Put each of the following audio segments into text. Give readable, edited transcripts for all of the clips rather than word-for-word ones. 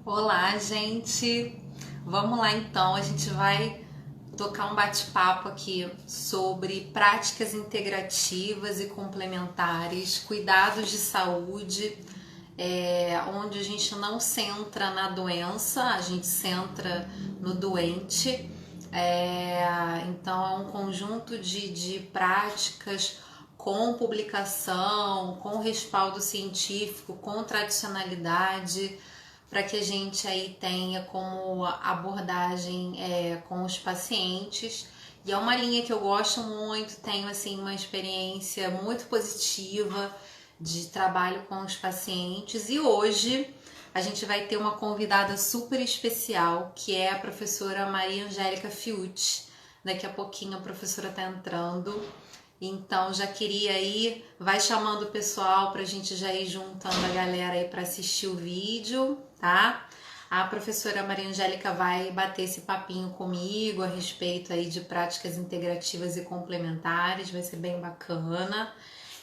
Olá, gente! Vamos lá então, a gente vai tocar um bate-papo aqui sobre práticas integrativas e complementares, cuidados de saúde, onde a gente não centra na doença, a gente centra no doente. Então, é um conjunto de práticas com publicação, com respaldo científico, com tradicionalidade, para que a gente aí tenha como abordagem com os pacientes. E é uma linha que eu gosto muito, tenho assim uma experiência muito positiva de trabalho com os pacientes. E hoje a gente vai ter uma convidada super especial, que é a professora Maria Angélica Fiuti. Daqui a pouquinho a professora está entrando. Então já queria ir, vai chamando o pessoal para a gente já ir juntando a galera aí para assistir o vídeo, tá? A professora Maria Angélica vai bater esse papinho comigo a respeito aí de práticas integrativas e complementares, vai ser bem bacana.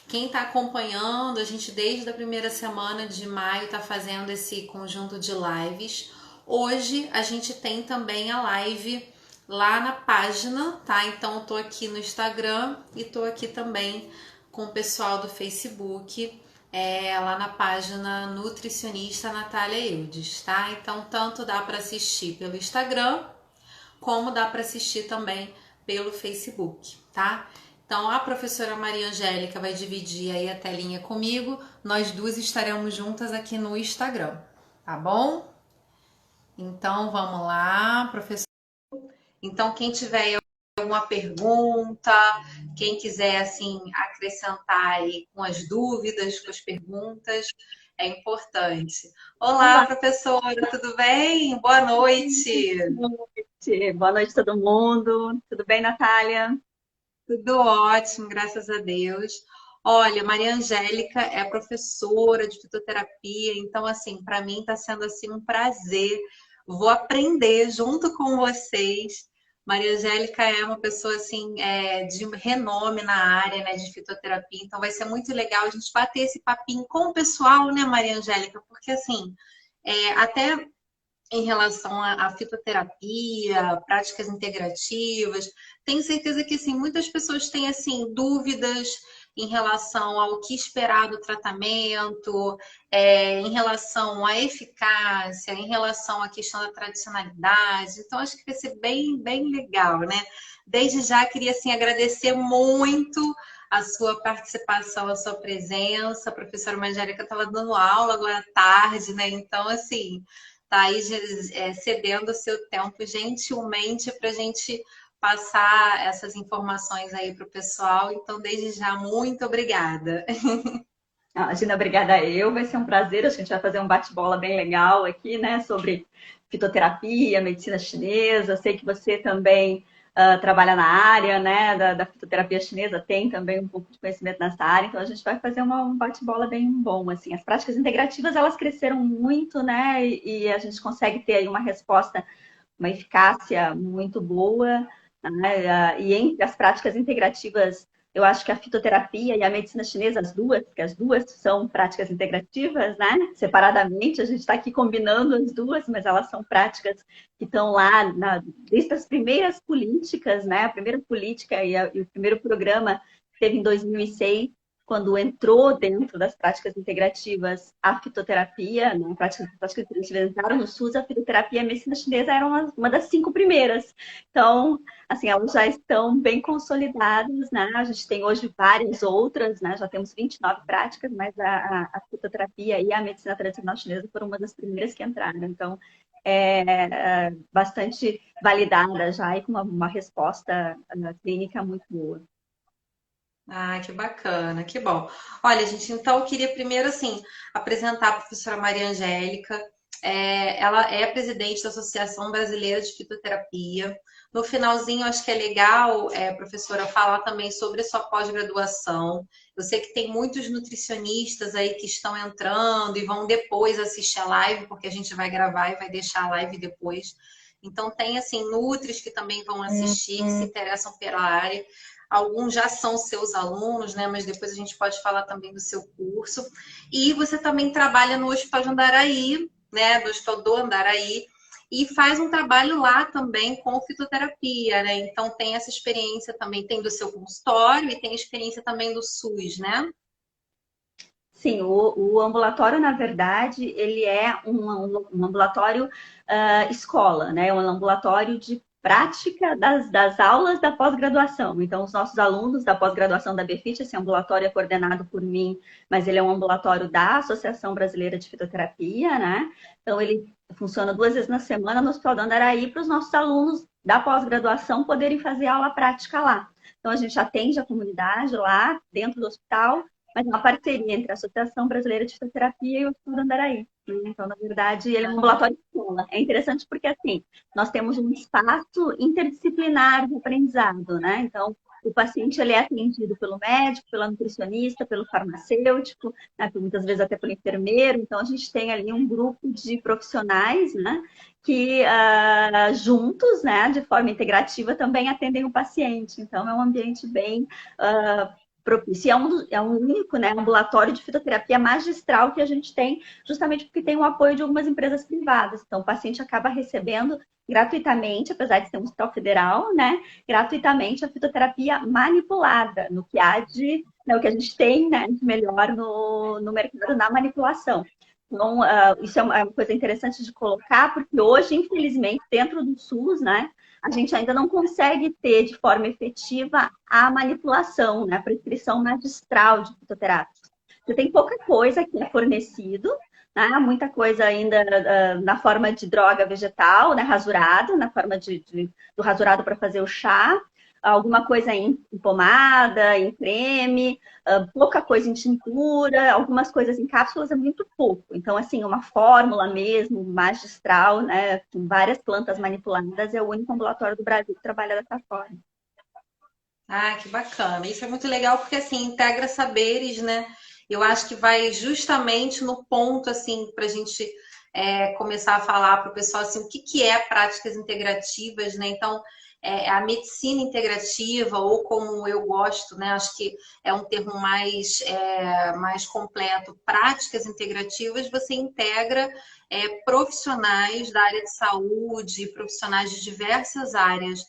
Quem está acompanhando, a gente desde a primeira semana de maio está fazendo esse conjunto de lives. Hoje a gente tem também a live lá na página, tá? Então eu tô aqui no Instagram e tô aqui também com o pessoal do Facebook, lá na página Nutricionista Natália Eudes, tá? Então tanto dá para assistir pelo Instagram, como dá para assistir também pelo Facebook, tá? Então a professora Maria Angélica vai dividir aí a telinha comigo, nós duas estaremos juntas aqui no Instagram, tá bom? Então vamos lá, professora. Então, quem tiver alguma pergunta, quem quiser assim acrescentar aí com as dúvidas, com as perguntas, é importante. Olá, Olá, professora, tudo bem? Boa noite. boa noite todo mundo. Tudo bem, Natália? Tudo ótimo, graças a Deus. Olha, Maria Angélica é professora de fitoterapia, então assim, para mim está sendo assim um prazer. Vou aprender junto com vocês. Maria Angélica é uma pessoa assim de renome na área, né, de fitoterapia, então vai ser muito legal a gente bater esse papinho com o pessoal, né, Maria Angélica? Porque assim, até em relação à fitoterapia, práticas integrativas. Tenho certeza que assim, muitas pessoas têm assim dúvidas em relação ao que esperar do tratamento, em relação à eficácia, em relação à questão da tradicionalidade. Então, acho que vai ser bem, bem legal, né? Desde já, queria assim, agradecer muito a sua participação, a sua presença. A professora Magérica estava dando aula agora à tarde, né? Então, assim, tá aí cedendo o seu tempo gentilmente para a gente passar essas informações aí para o pessoal. Então, desde já, muito obrigada. Imagina, obrigada a eu. Vai ser um prazer. A gente vai fazer um bate-bola bem legal aqui, né, sobre fitoterapia, medicina chinesa. Sei que você também trabalha na área, né, da fitoterapia chinesa, tem também um pouco de conhecimento nessa área. Então, a gente vai fazer um bate-bola bem bom, assim. As práticas integrativas, elas cresceram muito, né, e a gente consegue ter aí uma resposta, uma eficácia muito boa, né? E entre as práticas integrativas, eu acho que a fitoterapia e a medicina chinesa, as duas, porque as duas são práticas integrativas, né? Separadamente, a gente está aqui combinando as duas, mas elas são práticas que estão lá desde as primeiras políticas, né? A primeira política e o primeiro programa que teve em 2006, quando entrou dentro das práticas integrativas a fitoterapia, né? Práticas integrativas entraram no SUS, a fitoterapia e a medicina chinesa eram uma das 5 primeiras. Então, assim, elas já estão bem consolidadas, né? A gente tem hoje várias outras, né? Já temos 29 práticas, mas a fitoterapia e a medicina tradicional chinesa foram uma das primeiras que entraram. Então, bastante validada já e com uma resposta clínica muito boa. Ah, que bacana, que bom. Olha, gente, então eu queria primeiro, assim, apresentar a professora Maria Angélica. Ela é presidente da Associação Brasileira de Fitoterapia. No finalzinho, acho que é legal, professora, falar também sobre a sua pós-graduação. Eu sei que tem muitos nutricionistas aí que estão entrando e vão depois assistir a live, porque a gente vai gravar e vai deixar a live depois. Então, tem, assim, nutris que também vão assistir, que se interessam pela área. Alguns já são seus alunos, né? Mas depois a gente pode falar também do seu curso. E você também trabalha no Hospital de Andaraí, né, do Hospital do Andaraí, e faz um trabalho lá também com fitoterapia, né? Então tem essa experiência também, tem do seu consultório e tem a experiência também do SUS, né? Sim, o ambulatório, na verdade, ele é um ambulatório escola, né? Um ambulatório de prática das aulas da pós-graduação. Então, os nossos alunos da pós-graduação da BFIT, esse ambulatório é coordenado por mim, mas ele é um ambulatório da Associação Brasileira de Fitoterapia, né? Então, ele funciona 2 vezes na semana no Hospital do Andaraí para os nossos alunos da pós-graduação poderem fazer aula prática lá. Então, a gente atende a comunidade lá dentro do hospital, mas é uma parceria entre a Associação Brasileira de Fitoterapia e o Hospital do Andaraí. Então, na verdade, ele é um ambulatório de escola. É interessante porque, assim, nós temos um espaço interdisciplinar de aprendizado, né? Então, o paciente ele é atendido pelo médico, pela nutricionista, pelo farmacêutico, né? Muitas vezes até pelo enfermeiro. Então, a gente tem ali um grupo de profissionais, né? Que juntos, né, de forma integrativa, também atendem o paciente. Então, é um ambiente bem propício. É um único, né, ambulatório de fitoterapia magistral que a gente tem, justamente porque tem o apoio de algumas empresas privadas. Então, o paciente acaba recebendo gratuitamente, apesar de ser um hospital federal, né, gratuitamente a fitoterapia manipulada, no que há de, né, o que a gente tem, né, de melhor no mercado na manipulação. Então, isso é uma coisa interessante de colocar, porque hoje, infelizmente, dentro do SUS, né, a gente ainda não consegue ter de forma efetiva a manipulação, né, a prescrição magistral de fitoterápicos. Você tem pouca coisa que é fornecido, né, muita coisa ainda na forma de droga vegetal, né, rasurado, na forma do rasurado para fazer o chá, alguma coisa em pomada, em creme, pouca coisa em tintura, algumas coisas em cápsulas é muito pouco. Então, assim, uma fórmula mesmo, magistral, né, com várias plantas manipuladas, é o único ambulatório do Brasil que trabalha dessa forma. Ah, que bacana. Isso é muito legal porque assim integra saberes, né? Eu acho que vai justamente no ponto assim para a gente começar a falar para o pessoal assim o que que é práticas integrativas, né? Então a medicina integrativa ou como eu gosto, né? Acho que é um termo mais completo. Práticas integrativas você integra profissionais da área de saúde, profissionais de diversas áreas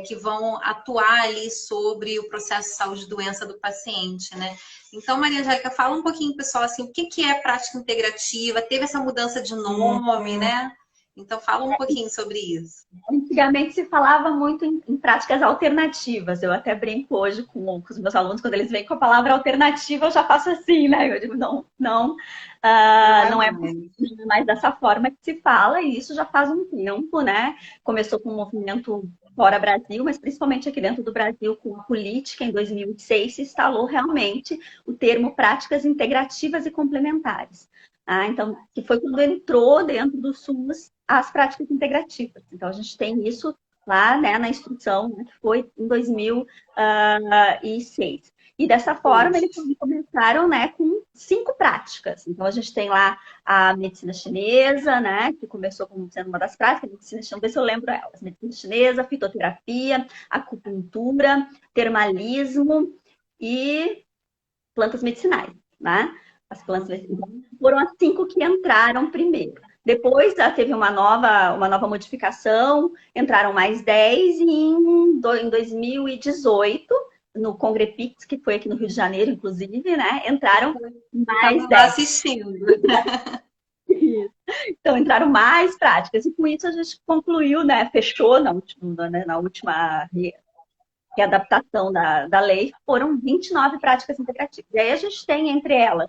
que vão atuar ali sobre o processo de saúde e doença do paciente, né? Então, Maria Angélica, fala um pouquinho, pessoal, assim, o que que é prática integrativa? Teve essa mudança de nome, né? Então, fala um pouquinho sobre isso. Antigamente se falava muito em práticas alternativas. Eu até brinco hoje com os meus alunos, quando eles vêm com a palavra alternativa, eu já faço assim, né? Eu digo, não é mais dessa forma que se fala, e isso já faz um tempo, né? Começou com um movimento fora Brasil, mas principalmente aqui dentro do Brasil, com a política, em 2006, se instalou realmente o termo práticas integrativas e complementares. Então, que foi quando entrou dentro do SUS as práticas integrativas. Então, a gente tem isso lá, né, na instrução, né, que foi em 2006. E dessa forma, eles começaram, né, com 5 práticas. Então, a gente tem lá a medicina chinesa, né, que começou como sendo uma das práticas, a medicina chinesa, ver se eu lembro elas. Medicina chinesa, fitoterapia, acupuntura, termalismo e plantas medicinais, né? As plantas medicinais foram as 5 que entraram primeiro. Depois teve uma nova modificação, entraram mais 10 e em 2018, no Congrepix, que foi aqui no Rio de Janeiro, inclusive, né? Entraram mais 10. Assistindo. Então, entraram mais práticas. E com isso a gente concluiu, né? Fechou na última readaptação da lei, foram 29 práticas integrativas. E aí a gente tem entre elas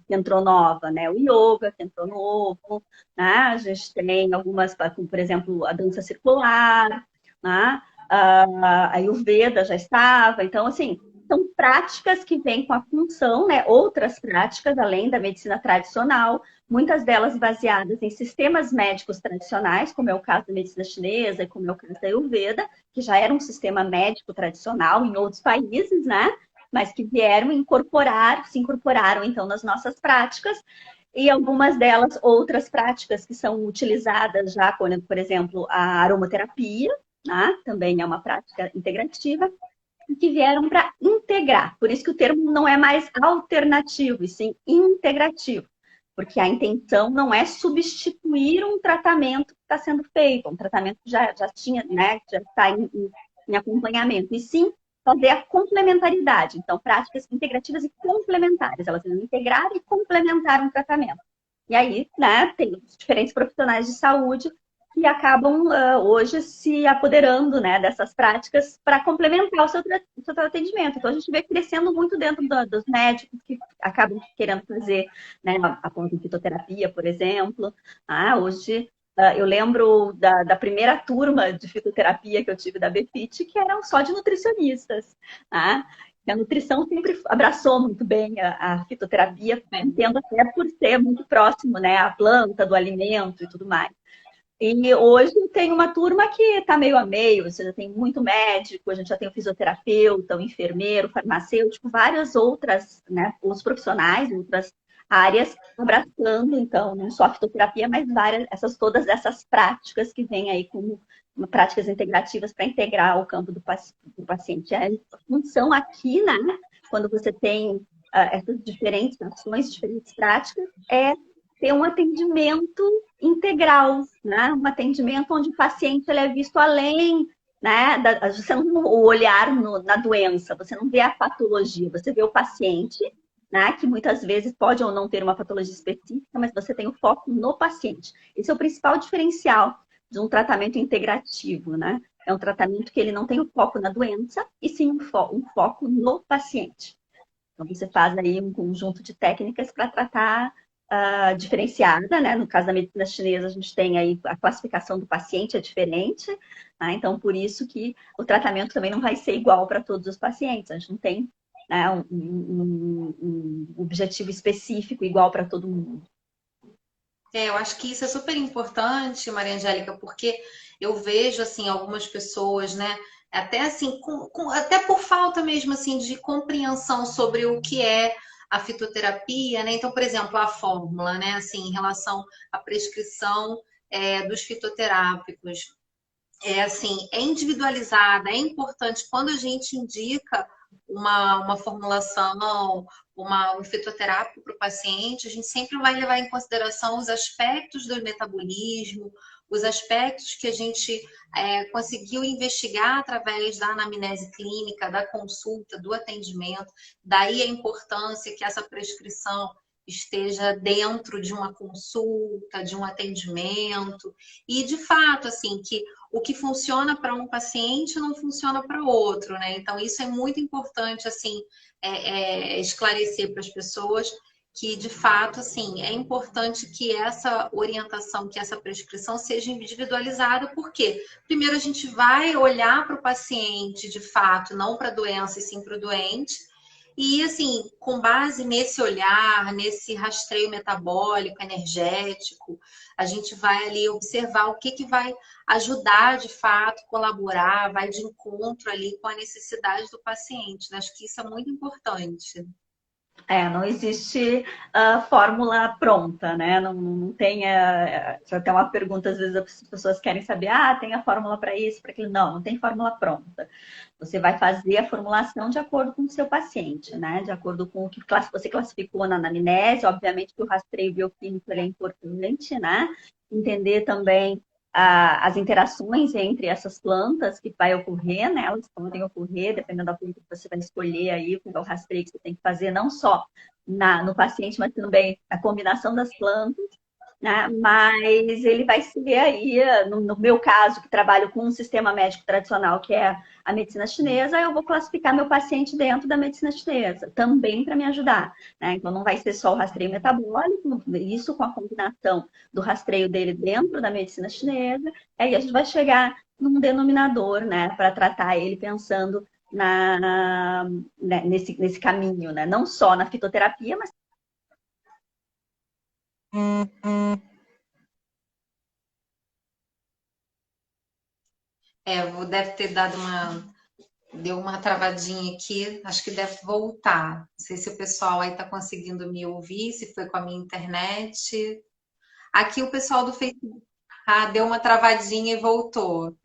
que entrou nova, né? O yoga, que entrou novo, né? A gente tem algumas, como, por exemplo, a dança circular, né? A Ayurveda já estava. Então, assim, são práticas que vêm com a função, né? Outras práticas, além da medicina tradicional, muitas delas baseadas em sistemas médicos tradicionais, como é o caso da medicina chinesa e como é o caso da Ayurveda, que já era um sistema médico tradicional em outros países, né? Mas que vieram se incorporaram então nas nossas práticas, e algumas delas, outras práticas que são utilizadas já, por exemplo, a aromaterapia, né? Também é uma prática integrativa, que vieram para integrar. Por isso que o termo não é mais alternativo, e sim integrativo. porque a intenção não é substituir um tratamento que está sendo feito, um tratamento que já tinha, né, que já está em acompanhamento, e sim fazer a complementaridade. Então, práticas integrativas e complementares, elas vão integrar e complementar um tratamento. E aí, né, tem os diferentes profissionais de saúde que acabam hoje se apoderando, né, dessas práticas para complementar o seu atendimento. Então, a gente vê crescendo muito dentro dos médicos que acabam querendo fazer, né, a fitoterapia, por exemplo. Hoje, eu lembro da primeira turma de fitoterapia que eu tive da BFIT, que eram só de nutricionistas. Tá? A nutrição sempre abraçou muito bem a fitoterapia, entendo até por ser muito próximo, né, à planta, do alimento e tudo mais. E hoje tem uma turma que está meio a meio, você já tem muito médico, a gente já tem o fisioterapeuta, o enfermeiro, o farmacêutico, várias outras, né, os profissionais, outras áreas abraçando, então, não só a fitoterapia, mas todas essas práticas que vêm aí como práticas integrativas para integrar o campo do paciente. A função aqui, né, quando você tem essas diferentes ações, diferentes práticas, é ter um atendimento integral, né? Um atendimento onde o paciente ele é visto além, né? Você não o olhar na doença, você não vê a patologia, você vê o paciente, né? Que muitas vezes pode ou não ter uma patologia específica, mas você tem o foco no paciente. Esse é o principal diferencial de um tratamento integrativo, né? É um tratamento que ele não tem o foco na doença, e sim um foco no paciente. Então, você faz aí um conjunto de técnicas para tratar diferenciada, né? No caso da medicina chinesa, a gente tem aí a classificação do paciente é diferente, tá? Então, por isso que o tratamento também não vai ser igual para todos os pacientes. A gente não tem, né, um objetivo específico igual para todo mundo. Eu acho que isso é super importante, Maria Angélica, porque eu vejo assim algumas pessoas, né, até assim, até por falta mesmo assim de compreensão sobre o que é a fitoterapia, né? Então, por exemplo, a fórmula, né, assim, em relação à prescrição dos fitoterápicos, é assim, é individualizada, é importante quando a gente indica uma formulação, um fitoterápico para o paciente, a gente sempre vai levar em consideração os aspectos do metabolismo, os aspectos que a gente conseguiu investigar através da anamnese clínica, da consulta, do atendimento. Daí a importância que essa prescrição esteja dentro de uma consulta, de um atendimento, e de fato, assim, que o que funciona para um paciente não funciona para outro, né? Então, isso é muito importante, assim, esclarecer para as pessoas que, de fato, assim, é importante que essa orientação, que essa prescrição seja individualizada, porque, primeiro, a gente vai olhar para o paciente, de fato, não para a doença, e sim para o doente, e, assim, com base nesse olhar, nesse rastreio metabólico, energético, a gente vai ali observar o que vai ajudar, de fato, colaborar, vai de encontro ali com a necessidade do paciente, né? Acho que isso é muito importante. Não existe fórmula pronta, né? Não tem. Já tem uma pergunta, às vezes as pessoas querem saber, tem a fórmula para isso, para aquilo. Não tem fórmula pronta. Você vai fazer a formulação de acordo com o seu paciente, né? De acordo com o que você classificou na anamnese, obviamente que o rastreio bioquímico é importante, né? Entender também as interações entre essas plantas que vai ocorrer, né? Elas podem ocorrer, dependendo da planta que você vai escolher aí, qual é o rastreio que você tem que fazer, não só no paciente, mas também a combinação das plantas, né? Mas ele vai ser aí, no meu caso, que trabalho com um sistema médico tradicional, que é a medicina chinesa, eu vou classificar meu paciente dentro da medicina chinesa, também para me ajudar, né? Então, não vai ser só o rastreio metabólico, isso com a combinação do rastreio dele dentro da medicina chinesa, aí a gente vai chegar num denominador, né, para tratar ele pensando nesse caminho, né? Não só na fitoterapia, mas Deve ter dado deu uma travadinha aqui, acho que deve voltar. Não sei se o pessoal aí está conseguindo me ouvir, se foi com a minha internet. Aqui o pessoal do Facebook deu uma travadinha e voltou.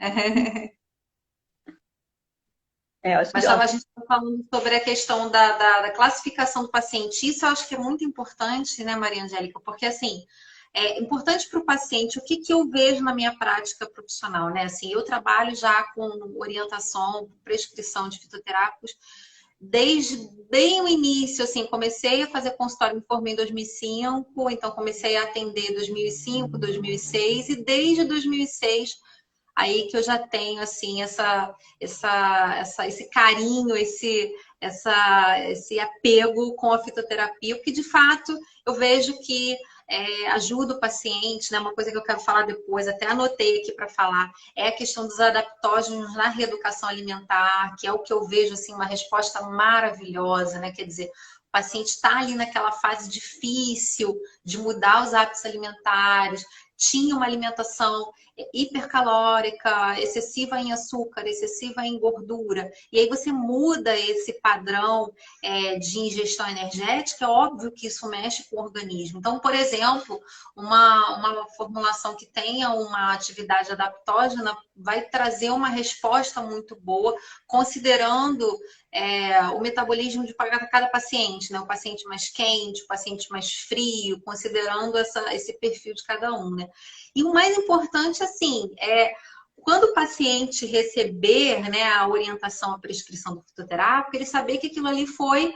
acho Mas que, ó, a gente está falando sobre a questão da classificação do paciente. Isso eu acho que é muito importante, né, Maria Angélica? Porque, assim, é importante para o paciente o que, que eu vejo na minha prática profissional, né? Assim, eu trabalho já com orientação, prescrição de fitoterápicos desde bem o início, assim, comecei a fazer consultório, me formei em 2005, então comecei a atender em 2005, 2006, e desde 2006 aí que eu já tenho assim esse carinho, esse apego com a fitoterapia, porque de fato eu vejo que ajuda o paciente, né? Uma coisa que eu quero falar depois, até anotei aqui para falar, é a questão dos adaptógenos na reeducação alimentar, que é o que eu vejo assim uma resposta maravilhosa, né? Quer dizer, o paciente está ali naquela fase difícil de mudar os hábitos alimentares, tinha uma alimentação hipercalórica, excessiva em açúcar, excessiva em gordura, e aí você muda esse padrão de ingestão energética, é óbvio que isso mexe com o organismo. Então, por exemplo, uma formulação que tenha uma atividade adaptógena vai trazer uma resposta muito boa, considerando o metabolismo de cada paciente, né? O paciente mais quente, o paciente mais frio, considerando esse perfil de cada um, né? E o mais importante, assim, quando o paciente receber, né, a orientação, a prescrição do fitoterápico, ele saber que aquilo ali foi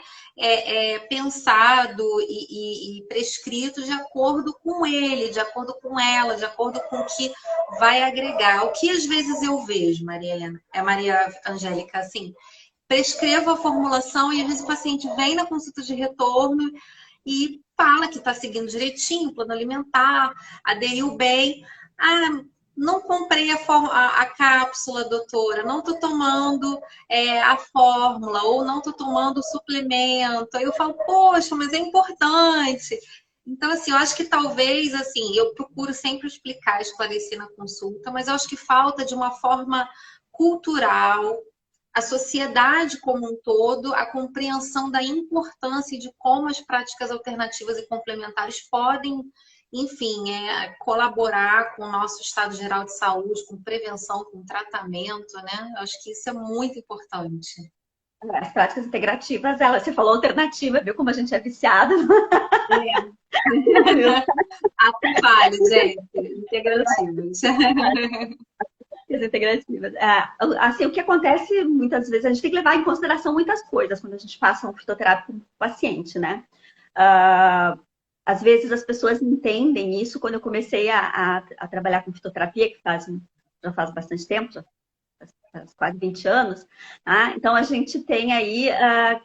pensado e prescrito de acordo com ele, de acordo com ela, de acordo com o que vai agregar. O que às vezes eu vejo, Maria Angélica, assim, prescrevo a formulação e às vezes o paciente vem na consulta de retorno e fala que está seguindo direitinho o plano alimentar, aderiu bem. Ah, não comprei a cápsula, doutora, não estou tomando a fórmula, ou não estou tomando o suplemento. Aí eu falo, poxa, mas é importante. Então, assim, eu acho que talvez, assim, eu procuro sempre explicar, esclarecer na consulta, mas eu acho que falta de uma forma cultural, a sociedade como um todo, a compreensão da importância de como as práticas alternativas e complementares podem, enfim, colaborar com o nosso estado geral de saúde, com prevenção, com tratamento, né? Eu acho que isso é muito importante. as práticas integrativas, você falou alternativa, viu como a gente é viciado? É. Ato vale, gente. Integrativas. As integrativas. Assim, o que acontece muitas vezes, a gente tem que levar em consideração muitas coisas quando a gente passa um fitoterápico para o paciente, né? Às vezes as pessoas entendem isso. Quando eu comecei a trabalhar com fitoterapia, que já faz bastante tempo, já faz quase 20 anos, tá? Então a gente tem aí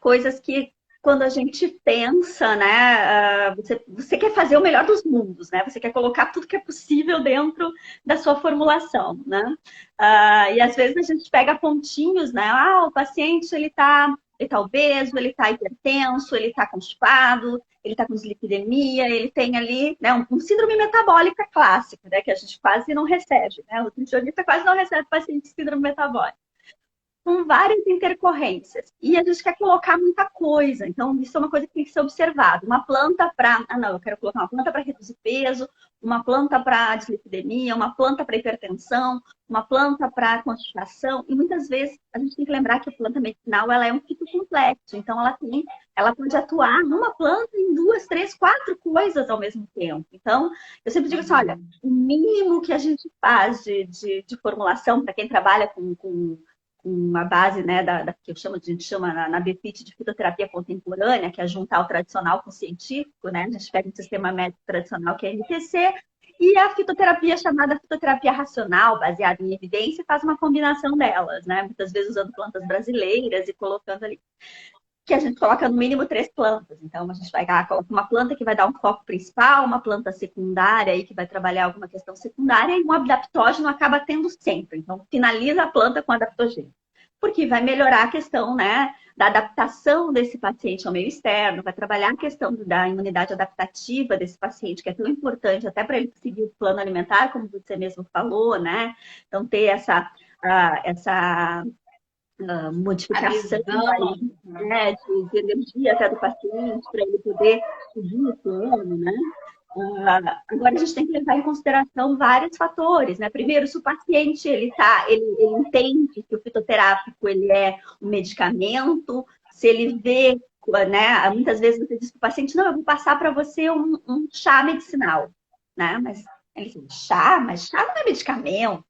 coisas que quando a gente pensa, né, você quer fazer o melhor dos mundos, né? Você quer colocar tudo que é possível dentro da sua formulação, né? E às vezes a gente pega pontinhos, né? O paciente ele tá obeso, ele tá hipertenso, ele tá constipado, ele tá com dislipidemia, ele tem ali, né, um síndrome metabólica clássica, né? Que a gente quase não recebe, né? O nutricionista quase não recebe paciente de síndrome metabólica, com várias intercorrências. E a gente quer colocar muita coisa. Então, isso é uma coisa que tem que ser observada. Uma planta para... não, eu quero colocar uma planta para reduzir peso, uma planta para dislipidemia, uma planta para hipertensão, uma planta para constipação. E muitas vezes a gente tem que lembrar que a planta medicinal ela é um fitocomplexo. Então, ela pode atuar numa planta em 2, 3, 4 coisas ao mesmo tempo. Então, eu sempre digo assim, olha, o mínimo que a gente faz de formulação para quem trabalha com uma base, né, que a gente chama na BFIT de fitoterapia contemporânea, que é juntar o tradicional com o científico, né? A gente pega um sistema médico tradicional, que é MTC, e a fitoterapia chamada fitoterapia racional, baseada em evidência, faz uma combinação delas, né? Muitas vezes usando plantas brasileiras e colocando ali. Que a gente coloca no mínimo 3 plantas. Então, a gente vai colocar uma planta que vai dar um foco principal, uma planta secundária aí que vai trabalhar alguma questão secundária, e um adaptógeno acaba tendo sempre. Então, finaliza a planta com adaptogênio. Porque vai melhorar a questão, né, da adaptação desse paciente ao meio externo, vai trabalhar a questão da imunidade adaptativa desse paciente, que é tão importante até para ele seguir o plano alimentar, como você mesmo falou, né? Então, ter essa modificação aí, né, de energia até do paciente, para ele poder seguir o plano, né? Agora a gente tem que levar em consideração vários fatores, né? Primeiro, se o paciente ele entende que o fitoterápico ele é um medicamento, se ele vê, né? Muitas vezes você diz para o paciente, não, eu vou passar para você um chá medicinal, né? Mas ele diz, chá? Mas chá não é medicamento.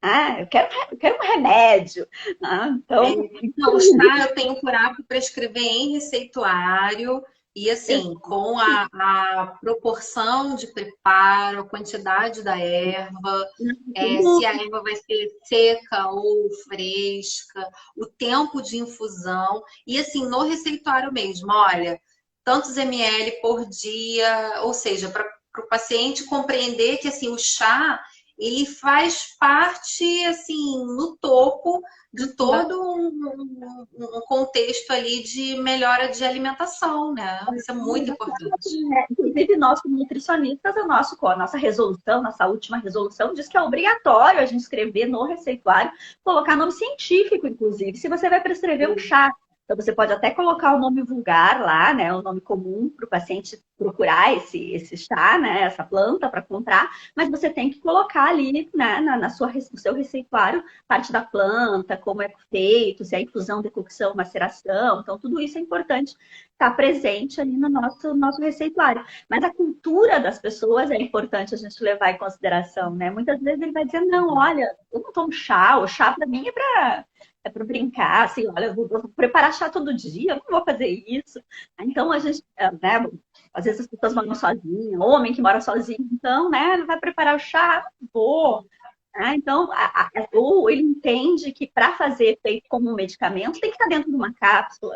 Ah, eu quero um remédio. Ah, então, Não, chá eu tenho por hábito prescrever em receituário e assim, com a proporção de preparo, a quantidade da erva, se a erva vai ser seca ou fresca, o tempo de infusão e assim, no receituário mesmo, olha, tantos ml por dia, ou seja, para o paciente compreender que assim, o chá ele faz parte assim no topo de todo um contexto ali de melhora de alimentação, né? Isso é muito importante. inclusive, nós, como nutricionistas, a nossa resolução, nossa última resolução, diz que é obrigatório a gente escrever no receituário, colocar nome científico, inclusive. Se você vai prescrever um chá, então você pode até colocar o nome vulgar lá, né? O nome comum para o paciente procurar esse chá, né? Essa planta para comprar, mas você tem que colocar ali, né? No seu receituário, parte da planta, como é feito, se é infusão, decocção, maceração. Então, tudo isso é importante estar presente ali no nosso receituário. Mas a cultura das pessoas é importante a gente levar em consideração, né? Muitas vezes ele vai dizer, não, olha, eu não tomo chá, o chá para mim é para brincar, assim, olha, eu vou preparar chá todo dia, eu não vou fazer isso. Então, a gente, né, às vezes as pessoas moram sozinhas, homem que mora sozinho, então, né, ele vai preparar o chá, não vou. Então, ou ele entende que para fazer efeito como um medicamento tem que estar dentro de uma cápsula.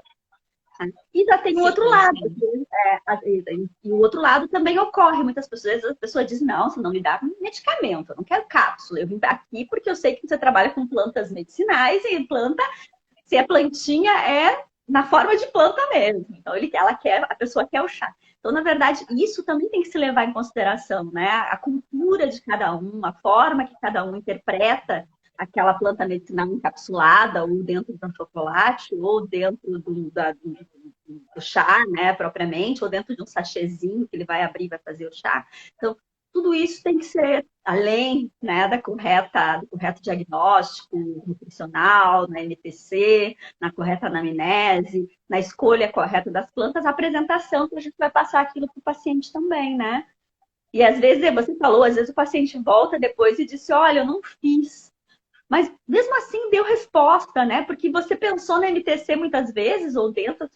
E já tem o outro lado. E o outro lado também ocorre. Muitas pessoas, a pessoa diz, não, você não me dá medicamento, eu não quero cápsula. Eu vim aqui porque eu sei que você trabalha com plantas medicinais e planta, se a plantinha é na forma de planta mesmo. Então, a pessoa quer o chá. Então, na verdade, isso também tem que se levar em consideração, né? A cultura de cada um, a forma que cada um interpreta aquela planta medicinal encapsulada, ou dentro de um chocolate, ou dentro do chá, né, propriamente, ou dentro de um sachêzinho que ele vai abrir e vai fazer o chá. Então, tudo isso tem que ser além, né, do correto diagnóstico nutricional, na NPC, na correta anamnese, na escolha correta das plantas, a apresentação que a gente vai passar aquilo para o paciente também, né? E às vezes, você falou, às vezes o paciente volta depois e disse, olha, eu não fiz. Mas mesmo assim deu resposta, né? Porque você pensou na NTC muitas vezes, ou dentro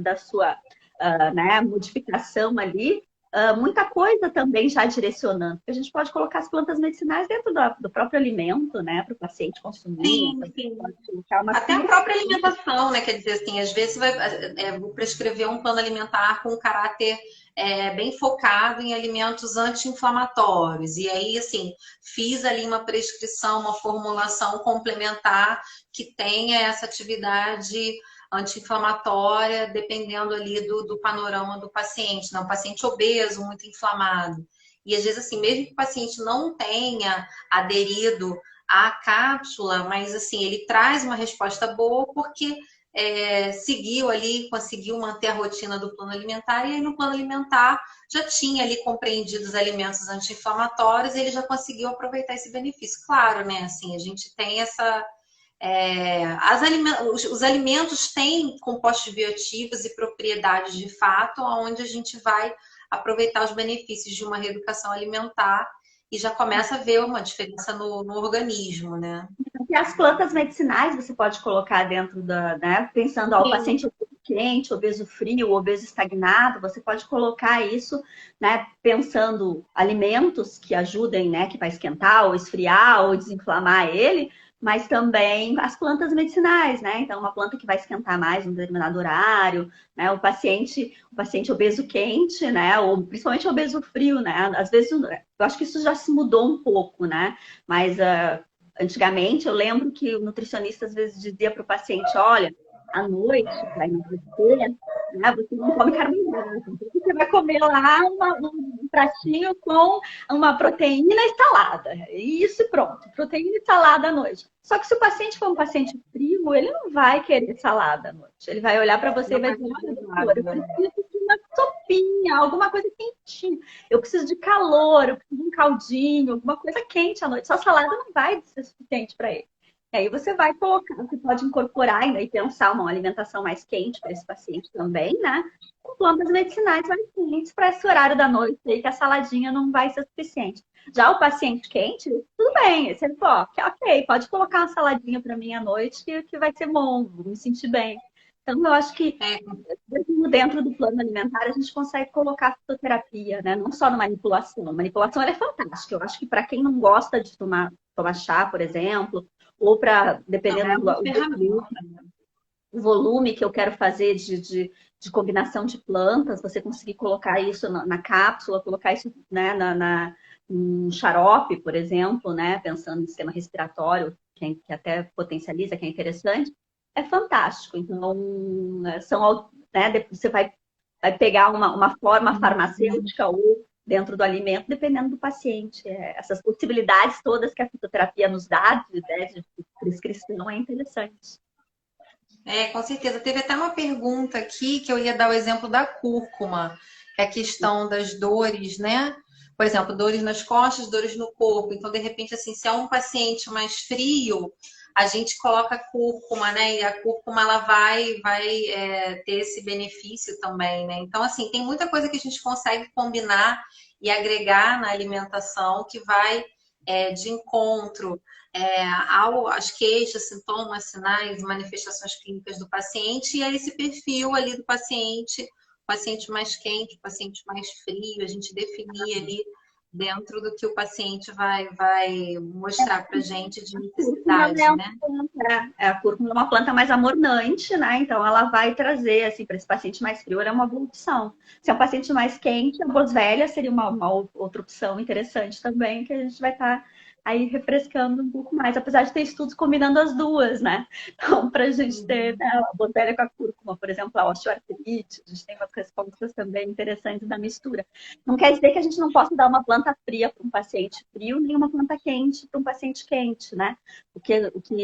da sua né, modificação ali, muita coisa também já direcionando. Porque a gente pode colocar as plantas medicinais dentro do próprio alimento, né? Para o paciente consumir. Sim, sim. Até a própria alimentação, né? Quer dizer assim, às vezes vou prescrever um plano alimentar com caráter bem focado em alimentos anti-inflamatórios. E aí, assim, fiz ali uma prescrição, uma formulação complementar que tenha essa atividade anti-inflamatória, dependendo ali do panorama do paciente, né? Um paciente obeso, muito inflamado. E às vezes, assim, mesmo que o paciente não tenha aderido à cápsula, mas assim, ele traz uma resposta boa porque seguiu ali, conseguiu manter a rotina do plano alimentar, e aí no plano alimentar já tinha ali compreendido os alimentos anti-inflamatórios e ele já conseguiu aproveitar esse benefício. Claro, né? Assim, a gente tem essa. Os alimentos têm compostos bioativos e propriedades de fato, onde a gente vai aproveitar os benefícios de uma reeducação alimentar e já começa a ver uma diferença no organismo, né? E as plantas medicinais você pode colocar dentro né? Pensando ao paciente obeso quente, obeso frio, obeso estagnado, você pode colocar isso, né? Pensando alimentos que ajudem, né? Que vai esquentar ou esfriar ou desinflamar ele, mas também as plantas medicinais, né? Então, uma planta que vai esquentar mais em um determinado horário, né? O paciente obeso quente, né? Ou principalmente obeso frio, né? Às vezes, eu acho que isso já se mudou um pouco, né? Mas antigamente, eu lembro que o nutricionista às vezes dizia para o paciente, olha, à noite, para emagrecer, né, você não come carboidrato. Então, você vai comer lá um pratinho com uma proteína e salada. Isso e pronto, proteína e salada à noite. Só que se o paciente for um paciente frio, ele não vai querer salada à noite. Ele vai olhar para você e vai dizer, olha, doutora, eu preciso de uma sopinha, alguma coisa quentinha. Eu preciso de calor, eu preciso de um caldinho, alguma coisa quente à noite. Só salada não vai ser suficiente para ele. E aí você vai colocar, você pode incorporar ainda e pensar uma alimentação mais quente para esse paciente também, né? Com plantas medicinais mais quentes para esse horário da noite aí que a saladinha não vai ser suficiente. Já o paciente quente, tudo bem. Você, pô, ok, pode colocar uma saladinha para mim à noite que vai ser bom, vou me sentir bem. Então, eu acho que É, mesmo dentro do plano alimentar, a gente consegue colocar a fitoterapia, né? Não só na manipulação. A manipulação ela é fantástica. Eu acho que para quem não gosta de tomar chá, por exemplo, ou para, não, é dependendo uma ferramenta. o volume que eu quero fazer de combinação de plantas, você conseguir colocar isso na cápsula, colocar isso, né, um xarope, por exemplo, né, pensando no sistema respiratório, que até potencializa, que é interessante, é fantástico. Então, né, você vai pegar uma forma farmacêutica ou dentro do alimento, dependendo do paciente. Essas possibilidades todas que a fitoterapia nos dá, de prescrição, é interessante. É, com certeza. Teve até uma pergunta aqui que eu ia dar o exemplo da cúrcuma, que é a questão das dores, né? Por exemplo, dores nas costas, dores no corpo. Então, de repente, assim, se é um paciente mais frio, a gente coloca cúrcuma, né? E a cúrcuma ela vai ter esse benefício também, né? Então, assim, tem muita coisa que a gente consegue combinar e agregar na alimentação que vai de encontro às queixas, sintomas, sinais, manifestações clínicas do paciente e a esse perfil ali do paciente, paciente mais quente, paciente mais frio, a gente definir ali dentro do que o paciente vai mostrar para gente de Cúrcuma necessidade, né? a cúrcuma é uma planta mais amornante, né? Então ela vai trazer, assim, para esse paciente mais frio, ela é uma boa opção. Se é um paciente mais quente, a boswellia seria uma outra opção interessante também, que a gente vai estar aí refrescando um pouco mais, apesar de ter estudos combinando as duas, né? Então, para a gente ter, né, a boswellia com a cúrcuma, por exemplo, a osteoartrite, a gente tem umas respostas também interessantes da mistura. Não quer dizer que a gente não possa dar uma planta fria para um paciente frio, nem uma planta quente para um paciente quente, né? O que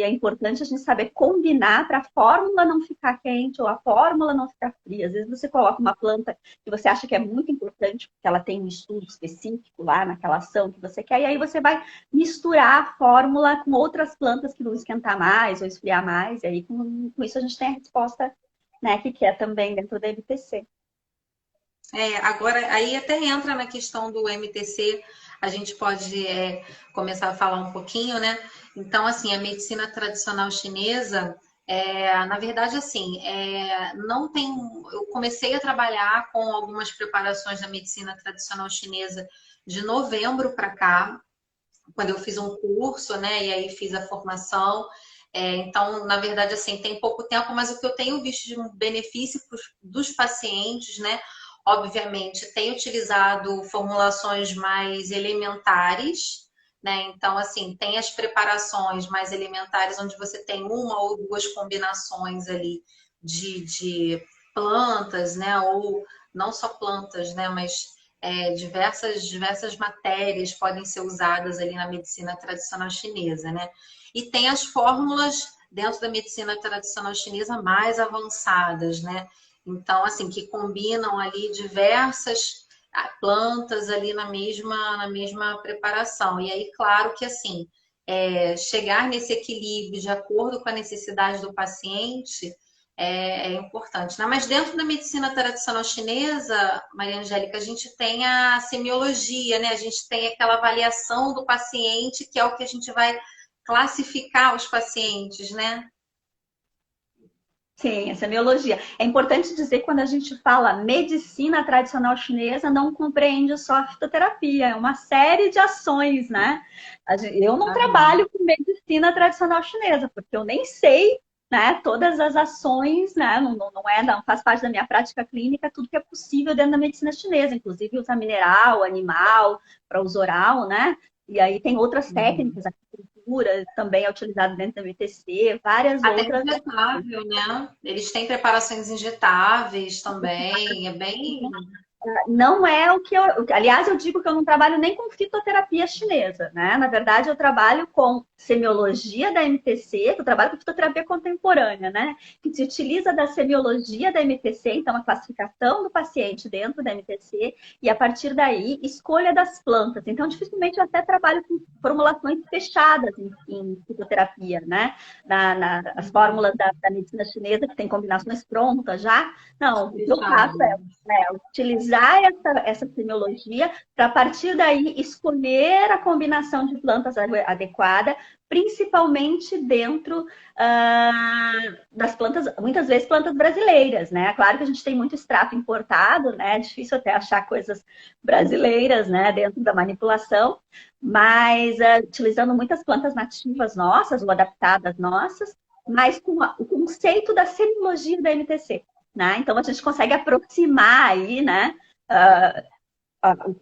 é importante a gente saber combinar para a fórmula não ficar quente ou a fórmula não ficar fria. Às vezes você coloca uma planta que você acha que é muito importante, porque ela tem um estudo específico lá naquela ação que você quer, e aí você vai misturar a fórmula com outras plantas que vão esquentar mais ou esfriar mais, e aí com isso a gente tem a resposta, né, que quer também dentro da MTC. Agora, aí até entra na questão do MTC, a gente pode começar a falar um pouquinho, né? Então, assim, a medicina tradicional chinesa, na verdade, assim, não tem. Eu comecei a trabalhar com algumas preparações da medicina tradicional chinesa de novembro para cá, quando eu fiz um curso, né? E aí fiz a formação. Então, na verdade, assim, tem pouco tempo, mas o que eu tenho visto de benefício dos pacientes, né? Obviamente, tenho utilizado formulações mais elementares, né? Então, assim, tem as preparações mais elementares, onde você tem uma ou duas combinações ali de plantas, né? Ou não só plantas, né? Mas diversas matérias podem ser usadas ali na medicina tradicional chinesa, né? E tem as fórmulas dentro da medicina tradicional chinesa mais avançadas, né? Então, assim, que combinam ali diversas plantas ali na mesma preparação. E aí, claro que assim, chegar nesse equilíbrio de acordo com a necessidade do paciente é importante, né? Mas dentro da medicina tradicional chinesa, Maria Angélica, a gente tem a semiologia, né? A gente tem aquela avaliação do paciente, que é o que a gente vai classificar os pacientes, né? Sim, essa é a miologia. É importante dizer que quando a gente fala medicina tradicional chinesa, não compreende só a fitoterapia, é uma série de ações, né? Eu não Aham. trabalho com medicina tradicional chinesa, porque eu nem sei, né, todas as ações, né? Não faz parte da minha prática clínica, tudo que é possível dentro da medicina chinesa, inclusive usar mineral, animal, para uso oral, né? E aí tem outras Uhum. técnicas, a acupuntura também é utilizada dentro da MTC, várias Até outras. injetável, né? Eles têm preparações injetáveis também, é bem. Não é o que eu. Aliás, eu digo que eu não trabalho nem com fitoterapia chinesa, né? Na verdade, eu trabalho com semiologia da MTC, eu trabalho com fitoterapia contemporânea, né? Que se utiliza da semiologia da MTC, então a classificação do paciente dentro da MTC, e a partir daí, escolha das plantas. Então, dificilmente eu até trabalho com formulações fechadas em fitoterapia, né? As fórmulas da medicina chinesa, que tem combinações prontas já. Não, o que eu faço Fechado. é utilizar essa semiologia para, a partir daí, escolher a combinação de plantas adequada, principalmente dentro das plantas, muitas vezes plantas brasileiras, né? Claro que a gente tem muito extrato importado, né? É difícil até achar coisas brasileiras, né? Dentro da manipulação, mas utilizando muitas plantas nativas nossas ou adaptadas nossas, mas com o conceito da semiologia da MTC. Né? Então a gente consegue aproximar aí, né,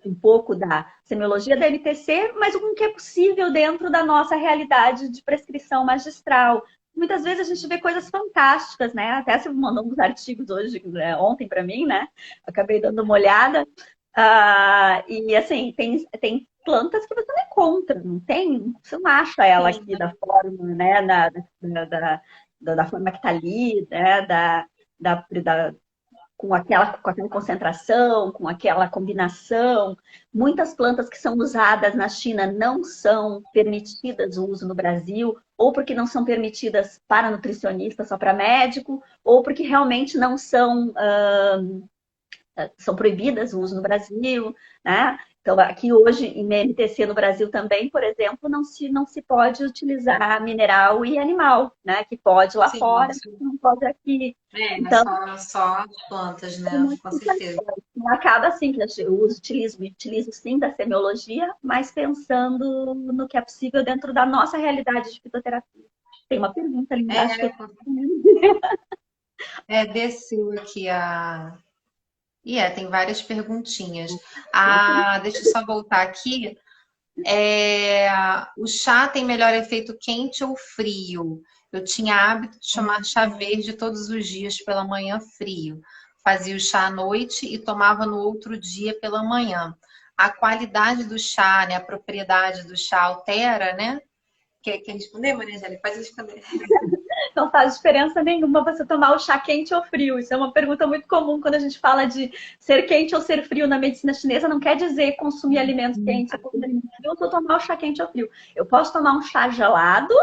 um pouco da semiologia da MTC, mas o que é possível dentro da nossa realidade de prescrição magistral. Muitas vezes a gente vê coisas fantásticas, né? Até você mandou uns artigos hoje, né, ontem para mim, né? Acabei dando uma olhada. E assim, tem plantas que você não encontra, não tem? Você não acha ela Sim. aqui da forma, né? Da forma que está ali, né? Da, com aquela concentração, com aquela combinação. Muitas plantas que são usadas na China não são permitidas o uso no Brasil, ou porque não são permitidas para nutricionista, só para médico, ou porque realmente não são proibidas o uso no Brasil, né? Então, aqui hoje, em MTC no Brasil também, por exemplo, não se pode utilizar mineral e animal, né? Que pode lá Sim, fora, sim. não pode aqui. É Então, só as plantas, é né? muito Com certeza. importante. Acaba assim, que eu utilizo sim da semiologia, mas pensando no que é possível dentro da nossa realidade de fitoterapia. Tem uma pergunta ali embaixo que eu É, desceu aqui a. Tem várias perguntinhas. Ah, deixa eu só voltar aqui. O chá tem melhor efeito quente ou frio? Eu tinha hábito de tomar chá verde todos os dias pela manhã frio. Fazia o chá à noite e tomava no outro dia pela manhã. A qualidade do chá, né, a propriedade do chá altera, né? Quer responder, Maria Angélica? Pode responder. não faz diferença nenhuma você tomar o chá quente ou frio. Isso é uma pergunta muito comum quando a gente fala de ser quente ou ser frio na medicina chinesa. Não quer dizer consumir alimentos quentes ou consumir alimentos frios ou tomar o chá quente ou frio. Eu posso tomar um chá gelado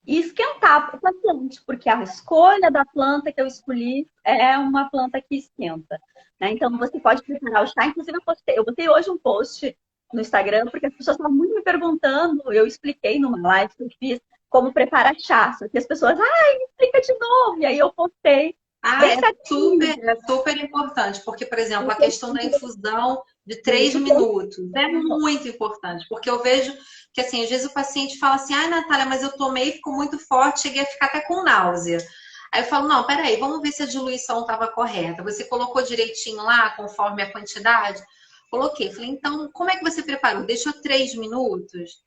e esquentar para o paciente, porque a escolha da planta que eu escolhi é uma planta que esquenta. Né? Então, você pode preparar o chá. Inclusive, eu botei hoje um post no Instagram, porque as pessoas estavam muito me perguntando, eu expliquei numa live que eu fiz, como preparar chá. Só que as pessoas, me explica de novo. E aí eu postei Ah, bem certinho. é super importante, porque, por exemplo, a questão da infusão de três Porque minutos é muito importante, porque eu vejo que, assim, às vezes o paciente fala assim, ai, Natália, mas eu tomei, ficou muito forte, cheguei a ficar até com náusea. Aí eu falo, não, peraí, vamos ver se a diluição estava correta. Você colocou direitinho lá, conforme a quantidade? Coloquei. Falei, então, como é que você preparou? Deixou 3 minutos?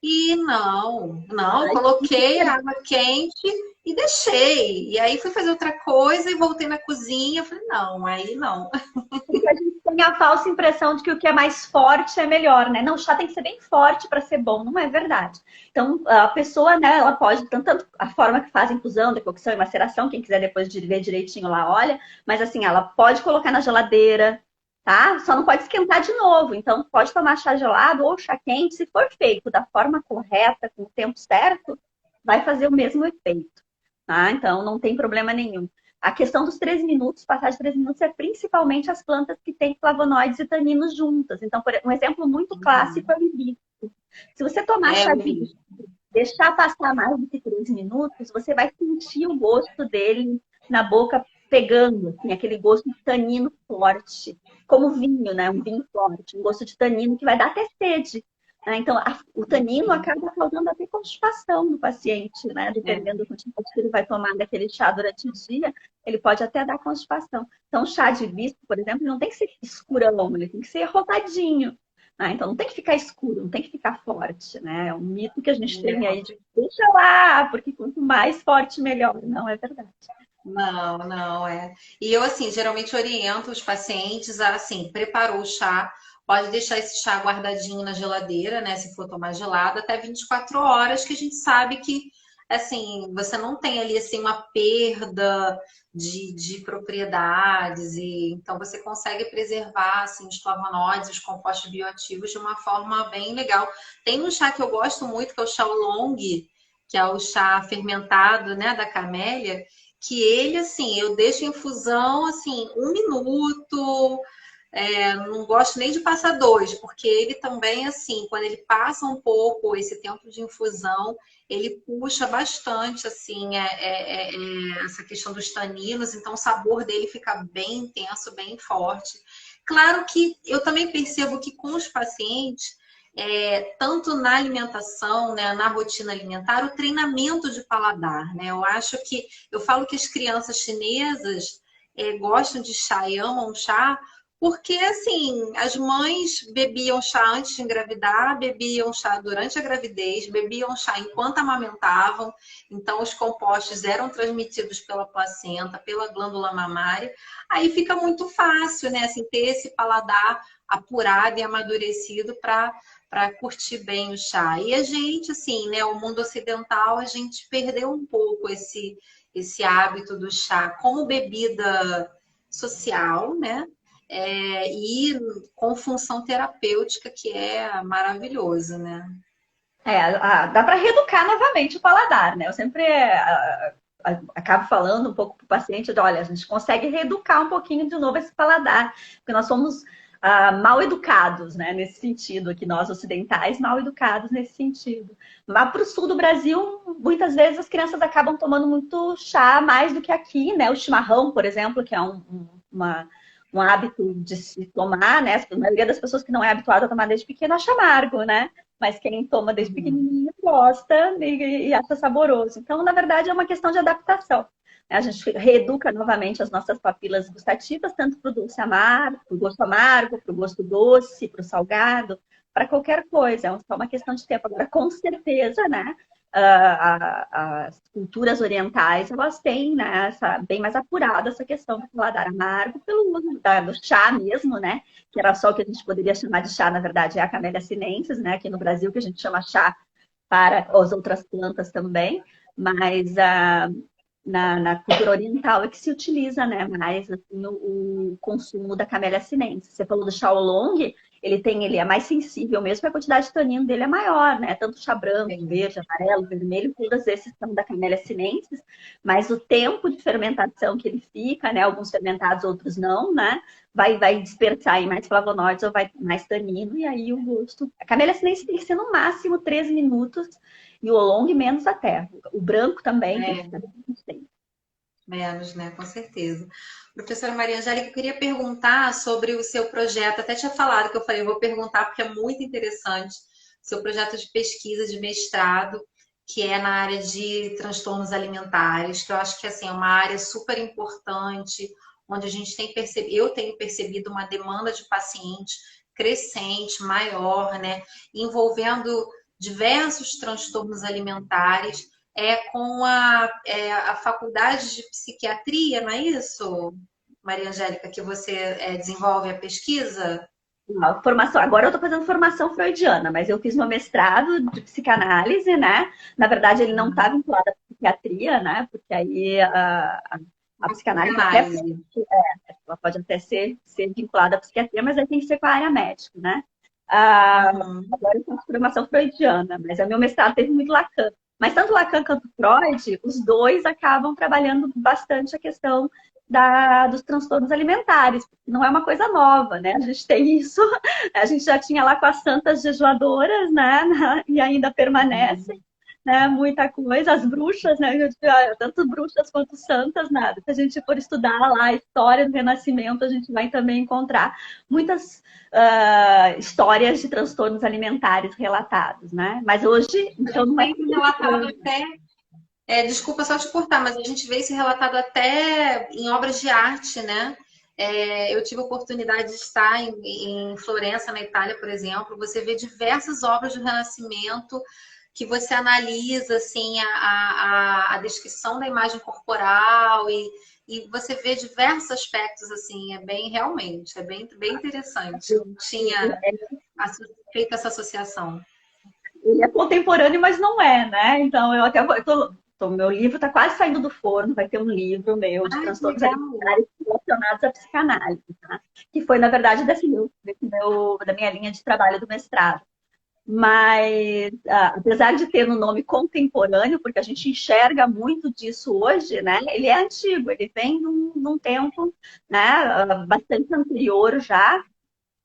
E não, eu coloquei a água quente e deixei. E aí fui fazer outra coisa e voltei na cozinha. Falei, não, aí não. a gente tem a falsa impressão de que o que é mais forte é melhor, né? Não, o chá tem que ser bem forte para ser bom, não é verdade. Então, a pessoa, né, ela pode, tanto a forma que faz infusão, decocção e maceração, quem quiser depois de ver direitinho lá, olha, mas assim, ela pode colocar na geladeira, tá? Só não pode esquentar de novo. Então, pode tomar chá gelado ou chá quente, se for feito da forma correta, com o tempo certo, vai fazer o mesmo efeito, tá? Então, não tem problema nenhum. A questão dos 13 minutos, passar de 13 minutos, é principalmente as plantas que têm flavonoides e taninos juntas. Então, um exemplo muito clássico é o hibisco. Se você tomar É, chá de hibisco, deixar passar mais do que 13 minutos, você vai sentir o gosto dele na boca pegando, assim, aquele gosto de tanino forte, como vinho, né? Um vinho forte, um gosto de tanino que vai dar até sede. Né? Então, o tanino acaba causando até constipação no paciente, né? é, Dependendo do quantidade que ele vai tomar daquele chá durante o dia, ele pode até dar constipação. Então, o chá de hibisco, por exemplo, não tem que ser escurão, ele tem que ser rotadinho. Então, não tem que ficar escuro, não tem que ficar forte, né? É um mito que a gente tem aí de deixa lá, porque quanto mais forte, melhor. Não é verdade. Não, não, é. E eu, assim, geralmente oriento os pacientes a, assim, preparou o chá, pode deixar esse chá guardadinho na geladeira, né, se for tomar gelado, até 24 horas, que a gente sabe que, assim, você não tem ali, assim, uma perda de propriedades, e então você consegue preservar, assim, os flavonoides, os compostos bioativos de uma forma bem legal. Tem um chá que eu gosto muito, que é o chá oolong, que é o chá fermentado, né, da camélia, que ele, assim, eu deixo em infusão, assim, 1 minuto, não gosto nem de passar dois, porque ele também, assim, quando ele passa um pouco esse tempo de infusão, ele puxa bastante, assim, essa questão dos taninos, então o sabor dele fica bem intenso, bem forte. Claro que eu também percebo que com os pacientes, tanto na alimentação, né, na rotina alimentar, o treinamento de paladar, né? Eu acho que eu falo que as crianças chinesas gostam de chá e amam chá, porque assim, as mães bebiam chá antes de engravidar, bebiam chá durante a gravidez, bebiam chá enquanto amamentavam, então os compostos eram transmitidos pela placenta, pela glândula mamária. Aí fica muito fácil, né, assim, ter esse paladar apurado e amadurecido para curtir bem o chá. E a gente, assim, né, o mundo ocidental, a gente perdeu um pouco esse hábito do chá como bebida social, né? E com função terapêutica, que é maravilhoso, né? Dá para reeducar novamente o paladar, né? Eu sempre acabo falando um pouco para o paciente, de, olha, a gente consegue reeducar um pouquinho de novo esse paladar, porque nós somos mal educados, né? Nesse sentido, aqui nós ocidentais, mal educados nesse sentido. Lá para o sul do Brasil, muitas vezes as crianças acabam tomando muito chá mais do que aqui, né? O chimarrão, por exemplo, que é um hábito de se tomar, né? A maioria das pessoas que não é habituada a tomar desde pequeno acha amargo, né? Mas quem toma desde Uhum. pequenininho gosta e acha saboroso. Então, na verdade, é uma questão de adaptação. A gente reeduca novamente as nossas papilas gustativas, tanto para o doce amargo, para o gosto amargo, para o gosto doce, para o salgado, para qualquer coisa. É só uma questão de tempo. Agora, com certeza, né? As culturas orientais elas têm, né, bem mais apurada essa questão do paladar amargo pelo uso do chá mesmo, né? Que era só o que a gente poderia chamar de chá, na verdade, é a Camellia sinensis, né? Aqui no Brasil, que a gente chama chá para as outras plantas também, mas na cultura oriental é que se utiliza, né, mais assim, o consumo da Camellia sinensis. Você falou do chá oolong, ele é mais sensível mesmo, a quantidade de tanino dele é maior, né? Tanto chá branco, Sim. verde, amarelo, vermelho, todos esses são da Camellia sinensis, mas o tempo de fermentação que ele fica, né? Alguns fermentados, outros não, né? Vai dispersar aí mais flavonoides ou vai mais tanino, e aí o gosto. A Camellia sinensis tem que ser no máximo 3 minutos, e o oolong menos até. O branco também tem que É, ficar bem. menos, né? Com certeza. Professora Maria Angélica, eu queria perguntar sobre o seu projeto. Até tinha falado que eu falei, eu vou perguntar porque é muito interessante. Seu projeto de pesquisa de mestrado, que é na área de transtornos alimentares, que eu acho que assim, é uma área super importante, onde a gente tem percebido, eu tenho percebido uma demanda de paciente crescente, maior, né? Envolvendo diversos transtornos alimentares com a faculdade de psiquiatria, não é isso, Maria Angélica, que você desenvolve a pesquisa? A formação, agora eu estou fazendo formação freudiana, mas eu fiz meu mestrado de psicanálise, né? Na verdade, ele não está Uhum. vinculado à psiquiatria, né? Porque aí a Uma psicanálise até psicanálise. ela pode até ser vinculada à psiquiatria, mas aí tem que ser com a área médica, né? Uhum. Agora eu faço formação freudiana, mas o meu mestrado teve muito Lacan. Mas tanto Lacan quanto Freud, os dois acabam trabalhando bastante a questão dos transtornos alimentares, porque não é uma coisa nova, né? A gente tem isso, a gente já tinha lá com as santas jejuadoras, né? E ainda permanece, Uhum. né? Muita coisa, as bruxas, né? Tanto bruxas quanto santas, nada. Se a gente for estudar lá a história do Renascimento, a gente vai também encontrar muitas histórias de transtornos alimentares relatados, né? Mas hoje, A então, gente não é vê isso relatado até. Desculpa só te cortar, mas a gente vê isso relatado até em obras de arte, né? Eu tive a oportunidade de estar em Florença, na Itália, por exemplo. Você vê diversas obras do Renascimento, que você analisa assim a descrição da imagem corporal e você vê diversos aspectos assim, realmente, é bem interessante. Eu não tinha feito essa associação. Ele é contemporâneo, mas não é, né? Então, eu até meu livro está quase saindo do forno, vai ter um livro meu de Ai, que transtornos legal. alimentares relacionados à psicanálise, tá? Que foi, na verdade, da minha linha de trabalho do mestrado. Mas, apesar de ter no nome contemporâneo, porque a gente enxerga muito disso hoje, né? Ele é antigo, ele vem num tempo, né, bastante anterior já,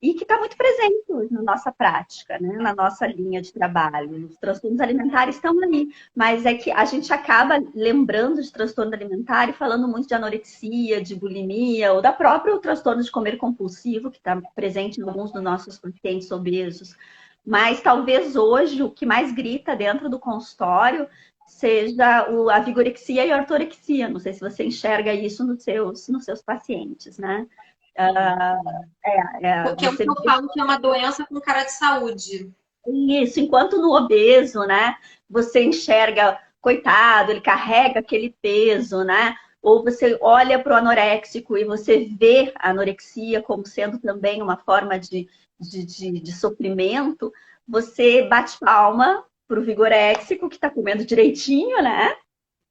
e que está muito presente hoje na nossa prática, né? Na nossa linha de trabalho. Os transtornos alimentares estão ali, mas é que a gente acaba lembrando de transtorno alimentar e falando muito de anorexia, de bulimia, ou da própria transtorno de comer compulsivo, que está presente em alguns dos nossos pacientes obesos. Mas talvez hoje o que mais grita dentro do consultório seja a vigorexia e a ortorexia. Não sei se você enxerga isso nos seus pacientes, né? Porque é o Você que eu falo que é uma doença com cara de saúde. Isso, enquanto no obeso, né, você enxerga, coitado, ele carrega aquele peso, né? Ou você olha para o anoréxico e você vê a anorexia como sendo também uma forma de sofrimento, você bate palma para o vigoréxico, que está comendo direitinho, né?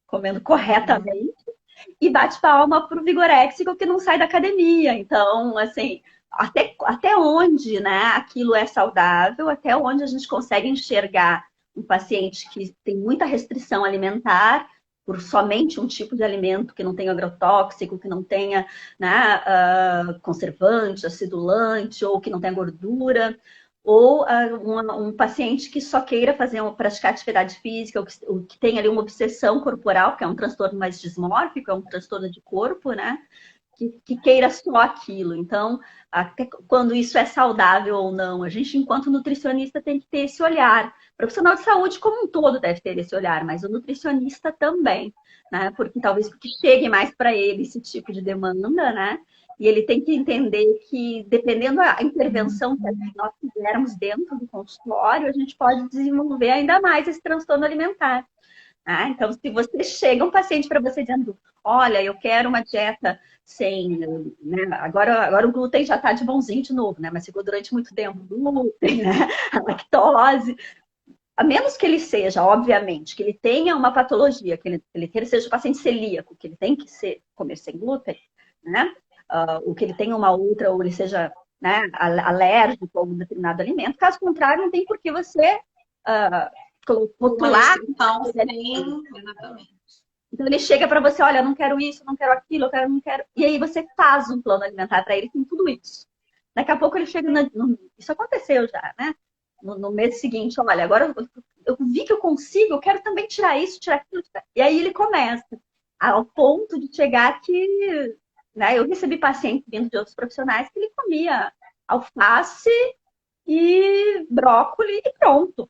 Comendo corretamente, e bate palma para o vigoréxico que não sai da academia. Então, assim, até onde, né, aquilo é saudável, até onde a gente consegue enxergar um paciente que tem muita restrição alimentar por somente um tipo de alimento que não tenha agrotóxico, que não tenha, né, conservante, acidulante, ou que não tenha gordura, ou um paciente que só queira praticar atividade física, ou que tem ali uma obsessão corporal, que é um transtorno mais dismórfico, é um transtorno de corpo, né? Que queira só aquilo. Então, até quando isso é saudável ou não, a gente, enquanto nutricionista, tem que ter esse olhar. O profissional de saúde, como um todo, deve ter esse olhar, mas o nutricionista também, né? Porque chegue mais para ele esse tipo de demanda, né? E ele tem que entender que, dependendo da intervenção que nós fizermos dentro do consultório, a gente pode desenvolver ainda mais esse transtorno alimentar. Então, se você chega um paciente para você dizendo, olha, eu quero uma dieta sem, né? Agora o glúten já está de bonzinho de novo, né? Mas ficou durante muito tempo o glúten, né? A lactose. A menos que ele seja, obviamente, que ele tenha uma patologia, que ele seja um paciente celíaco, que ele tem que comer sem glúten, né? Ou que ele tenha uma outra, ou ele seja, né, alérgico a um determinado alimento. Caso contrário, não tem por que você Uma rotular. restrição, sim, exatamente. Então ele chega para você, olha, não quero isso, não quero aquilo, não quero. E aí você faz um plano alimentar para ele com tudo isso. Daqui a pouco ele chega isso aconteceu já, né? No mês seguinte, olha, agora eu vi que eu consigo, eu quero também tirar isso, tirar aquilo. E aí ele começa ao ponto de chegar que, né? Eu recebi pacientes vindo de outros profissionais que ele comia alface e brócolis e pronto.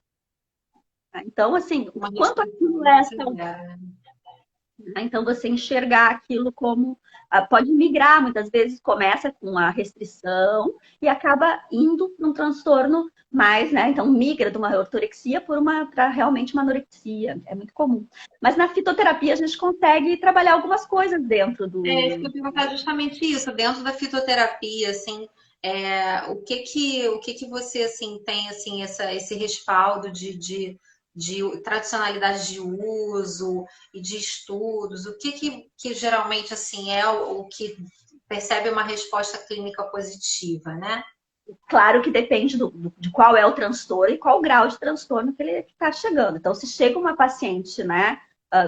Então, assim, o quanto aquilo é saudável. Então, você enxergar aquilo como pode migrar, muitas vezes começa com a restrição e acaba indo para um transtorno mais, né? Então, migra de uma ortorexia para realmente uma anorexia. É muito comum. Mas na fitoterapia a gente consegue trabalhar algumas coisas dentro do. Eu perguntar justamente isso, dentro da fitoterapia, assim, o que que você assim tem assim esse respaldo de tradicionalidade de uso e de estudos, o que geralmente assim é o que percebe uma resposta clínica positiva, né? Claro que depende de qual é o transtorno e qual o grau de transtorno que ele está chegando. Então, se chega uma paciente, né?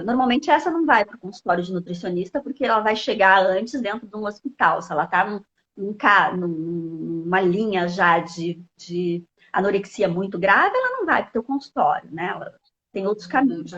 Normalmente essa não vai para o consultório de nutricionista, porque ela vai chegar antes dentro de um hospital. Se ela está numa linha já de anorexia muito grave, ela não vai para o teu consultório, né? Ela tem outros caminhos.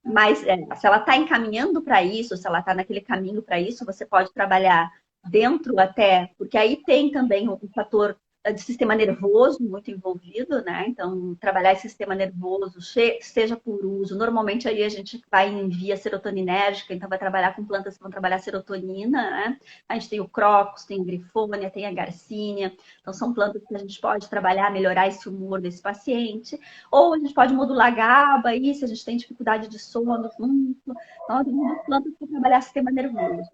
Mas se ela está encaminhando para isso, se ela está naquele caminho para isso, você pode trabalhar dentro até, porque aí tem também um fator de sistema nervoso muito envolvido, né? Então, trabalhar esse sistema nervoso, seja por uso, normalmente aí a gente vai em via serotoninérgica, então vai trabalhar com plantas que vão trabalhar serotonina, né? A gente tem o crocus, tem a grifônia, tem a garcínia, então são plantas que a gente pode trabalhar, melhorar esse humor desse paciente, ou a gente pode modular GABA, aí, se a gente tem dificuldade de sono, então tem muitas plantas para trabalhar sistema nervoso.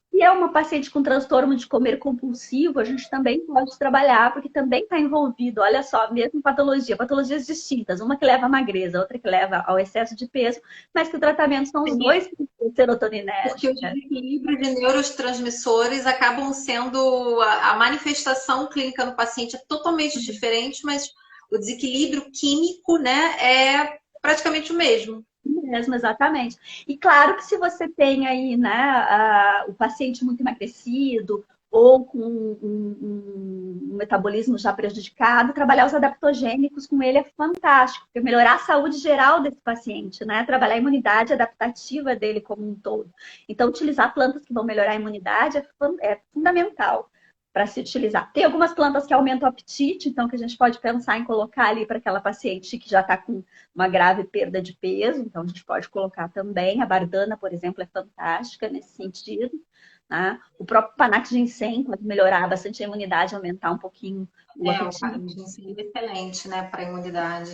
Se é uma paciente com transtorno de comer compulsivo, a gente também pode trabalhar, porque também está envolvido, olha só, mesmo patologia, patologias distintas, uma que leva à magreza, outra que leva ao excesso de peso, mas que o tratamento são os dois Porque o serotoninérgicos. desequilíbrio de neurotransmissores acabam sendo a manifestação clínica no paciente é totalmente diferente, mas o desequilíbrio químico, né, é praticamente o mesmo. Mesmo, exatamente. E claro que se você tem aí, né, o paciente muito emagrecido ou com um metabolismo já prejudicado, trabalhar os adaptogênicos com ele é fantástico, porque melhorar a saúde geral desse paciente, né? Trabalhar a imunidade adaptativa dele como um todo. Então, utilizar plantas que vão melhorar a imunidade é fundamental para se utilizar. Tem algumas plantas que aumentam o apetite, então que a gente pode pensar em colocar ali para aquela paciente que já está com uma grave perda de peso, então a gente pode colocar também. A bardana, por exemplo, é fantástica nesse sentido. Né? O próprio panax ginseng pode melhorar bastante a imunidade, aumentar um pouquinho o O apetite. ginseng é excelente, né, para a imunidade.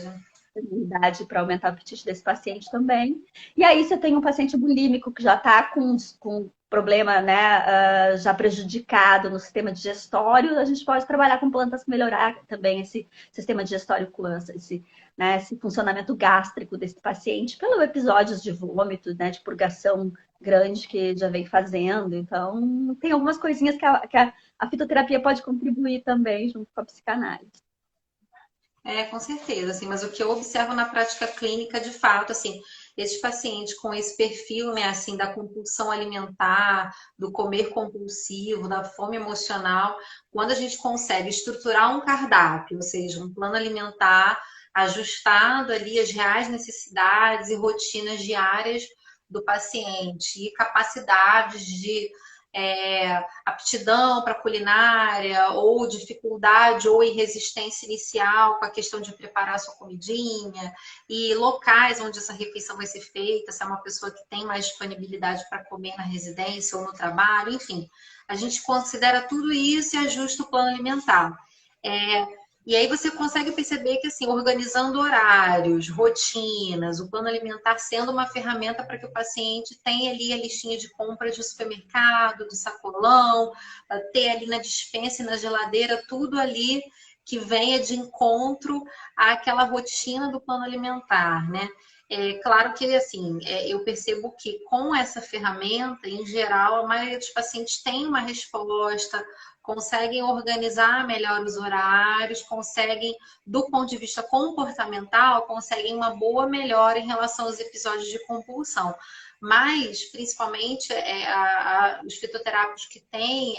Imunidade para aumentar o apetite desse paciente também. E aí você tem um paciente bulímico que já está com problema, né, já prejudicado no sistema digestório, a gente pode trabalhar com plantas que melhorar também esse sistema digestório, esse funcionamento gástrico desse paciente, pelos episódios de vômito, né, de purgação grande que já vem fazendo. Então, tem algumas coisinhas que a fitoterapia pode contribuir também junto com a psicanálise. Com certeza, assim, mas o que eu observo na prática clínica, de fato, assim, esses pacientes com esse perfil, né, assim, da compulsão alimentar, do comer compulsivo, da fome emocional, quando a gente consegue estruturar um cardápio, ou seja, um plano alimentar ajustado ali às reais necessidades e rotinas diárias do paciente e capacidades de aptidão para culinária, ou dificuldade ou resistência inicial com a questão de preparar a sua comidinha, e locais onde essa refeição vai ser feita, se é uma pessoa que tem mais disponibilidade para comer na residência ou no trabalho, enfim. A gente considera tudo isso e ajusta o plano alimentar. E aí você consegue perceber que, assim, organizando horários, rotinas, o plano alimentar sendo uma ferramenta para que o paciente tenha ali a listinha de compra de supermercado, de sacolão, ter ali na despensa e na geladeira, tudo ali que venha de encontro àquela rotina do plano alimentar, né? É claro que, assim, eu percebo que com essa ferramenta, em geral, a maioria dos pacientes tem uma resposta, conseguem organizar melhor os horários, conseguem, do ponto de vista comportamental, conseguem uma boa melhora em relação aos episódios de compulsão. Mas, principalmente, os fitoterápicos que têm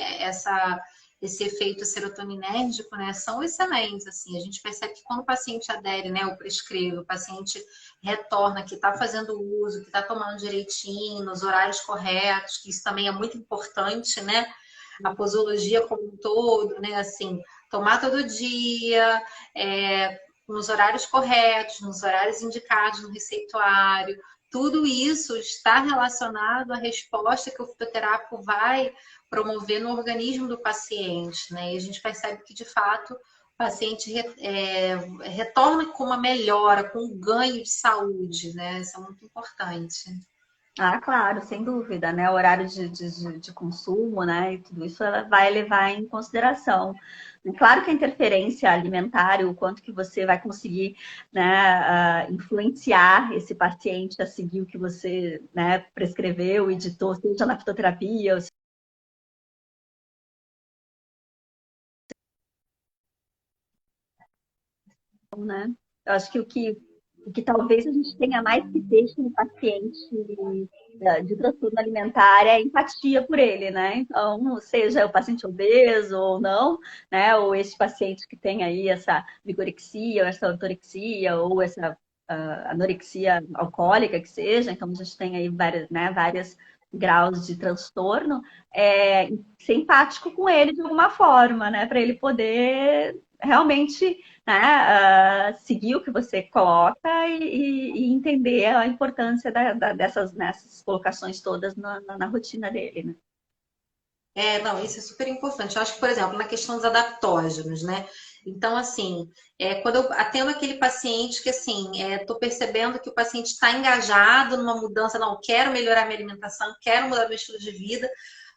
esse efeito serotoninérgico, né, são excelentes. Assim, a gente percebe que quando o paciente adere, né, ou prescreve, o paciente retorna, que está fazendo uso, que está tomando direitinho, nos horários corretos, que isso também é muito importante, né? A posologia como um todo, né? Assim, tomar todo dia, nos horários corretos, nos horários indicados no receituário. Tudo isso está relacionado à resposta que o fitoterápico vai promover no organismo do paciente, né? E a gente percebe que, de fato, o paciente retorna com uma melhora, com um ganho de saúde, né? Isso é muito importante. Ah, claro, sem dúvida, né? O horário de consumo, né? E tudo isso ela vai levar em consideração. Claro que a interferência alimentar, o quanto que você vai conseguir, né, influenciar esse paciente a seguir o que você, né, prescreveu, editou, seja na fitoterapia, né? Eu acho que o que talvez a gente tenha mais que deixe no paciente de transtorno alimentar é a empatia por ele, né? Então, seja o paciente obeso ou não, né? Ou esse paciente que tem aí essa vigorexia, ou essa ortorexia, ou essa anorexia alcoólica que seja. Então, a gente tem aí várias, né, várias graus de transtorno, ser empático com ele de alguma forma, né? Para ele poder realmente, né, seguir o que você coloca e entender a importância nessas colocações todas na rotina dele, né? Não, isso é super importante. Eu acho que, por exemplo, na questão dos adaptógenos, né? Então, assim, quando eu atendo aquele paciente que, assim, tô percebendo que o paciente está engajado numa mudança, não, quero melhorar minha alimentação, quero mudar meu estilo de vida,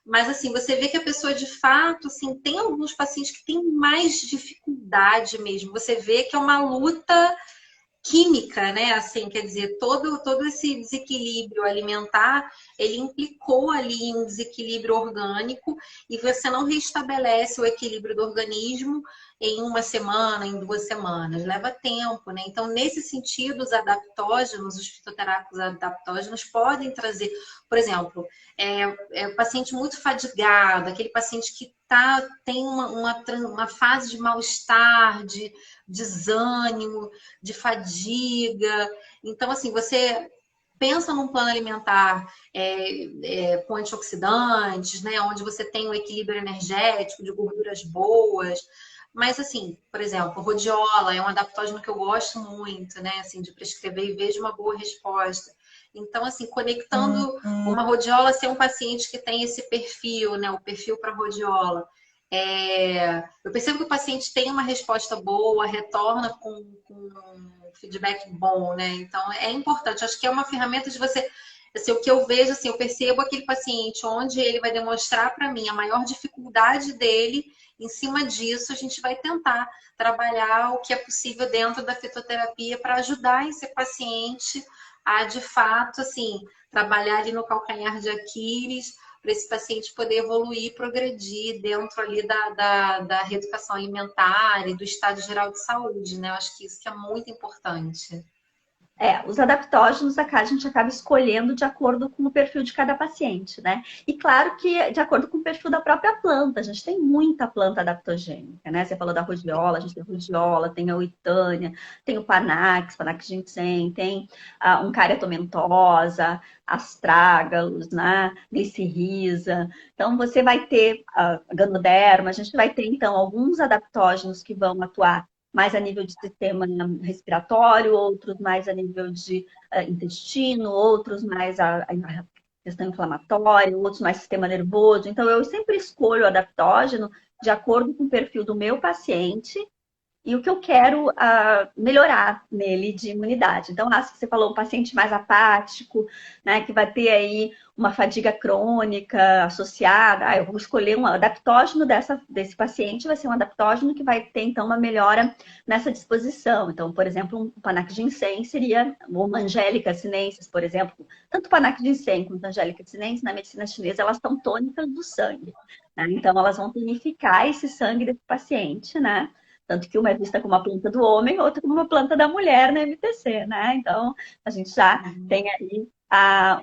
mas, assim, você vê que a pessoa, de fato, assim, tem alguns pacientes que têm mais dificuldade mesmo. Você vê que é uma luta química, né? Assim, quer dizer, todo esse desequilíbrio alimentar, ele implicou ali em um desequilíbrio orgânico e você não restabelece o equilíbrio do organismo em uma semana, em 2 semanas, leva tempo, né? Então, nesse sentido, os adaptógenos, os fitoterápicos adaptógenos podem trazer, por exemplo, o paciente muito fadigado, aquele paciente que tem uma fase de mal-estar, de desânimo, de fadiga. Então, assim, você pensa num plano alimentar com antioxidantes, né, onde você tem um equilíbrio energético de gorduras boas. Mas, assim, por exemplo, rodiola é um adaptógeno que eu gosto muito, né, assim, de prescrever e vejo uma boa resposta. Então, assim, conectando uma rodiola, ser um paciente que tem esse perfil, né, o perfil para rodiola. Eu percebo que o paciente tem uma resposta boa, retorna com um feedback bom, né? Então, é importante. Acho que é uma ferramenta de você. Assim, o que eu vejo, assim, eu percebo aquele paciente onde ele vai demonstrar para mim a maior dificuldade dele. Em cima disso, a gente vai tentar trabalhar o que é possível dentro da fitoterapia para ajudar esse paciente a, de fato, assim, trabalhar ali no calcanhar de Aquiles, para esse paciente poder evoluir, progredir dentro ali da reeducação alimentar e do estado geral de saúde, né? Eu acho que isso que é muito importante. Os adaptógenos a gente acaba escolhendo de acordo com o perfil de cada paciente, né? E claro que de acordo com o perfil da própria planta, a gente tem muita planta adaptogênica, né? Você falou da rhodiola, a gente tem rhodiola, tem a oitânia, tem o Panax ginseng, tem um Cariatomentosa, astrágalos, né? Glicirrhiza. Então você vai ter a Ganoderma, a gente vai ter então alguns adaptógenos que vão atuar mais a nível de sistema respiratório, outros mais a nível de intestino, outros mais a questão inflamatória, outros mais sistema nervoso. Então, eu sempre escolho o adaptógeno de acordo com o perfil do meu paciente e o que eu quero melhorar nele de imunidade. Então, acho que você falou um paciente mais apático, né, que vai ter aí uma fadiga crônica associada. Eu vou escolher um adaptógeno desse paciente, vai ser um adaptógeno que vai ter, então, uma melhora nessa disposição. Então, por exemplo, um Panax ginseng seria, ou uma Angélica sinensis, por exemplo. Tanto Panax ginseng quanto Angélica sinensis, na medicina chinesa, elas são tônicas do sangue, né? Então, elas vão tonificar esse sangue desse paciente, né? Tanto que uma é vista como uma planta do homem, outra como uma planta da mulher na MTC, né? Então, a gente já tem aí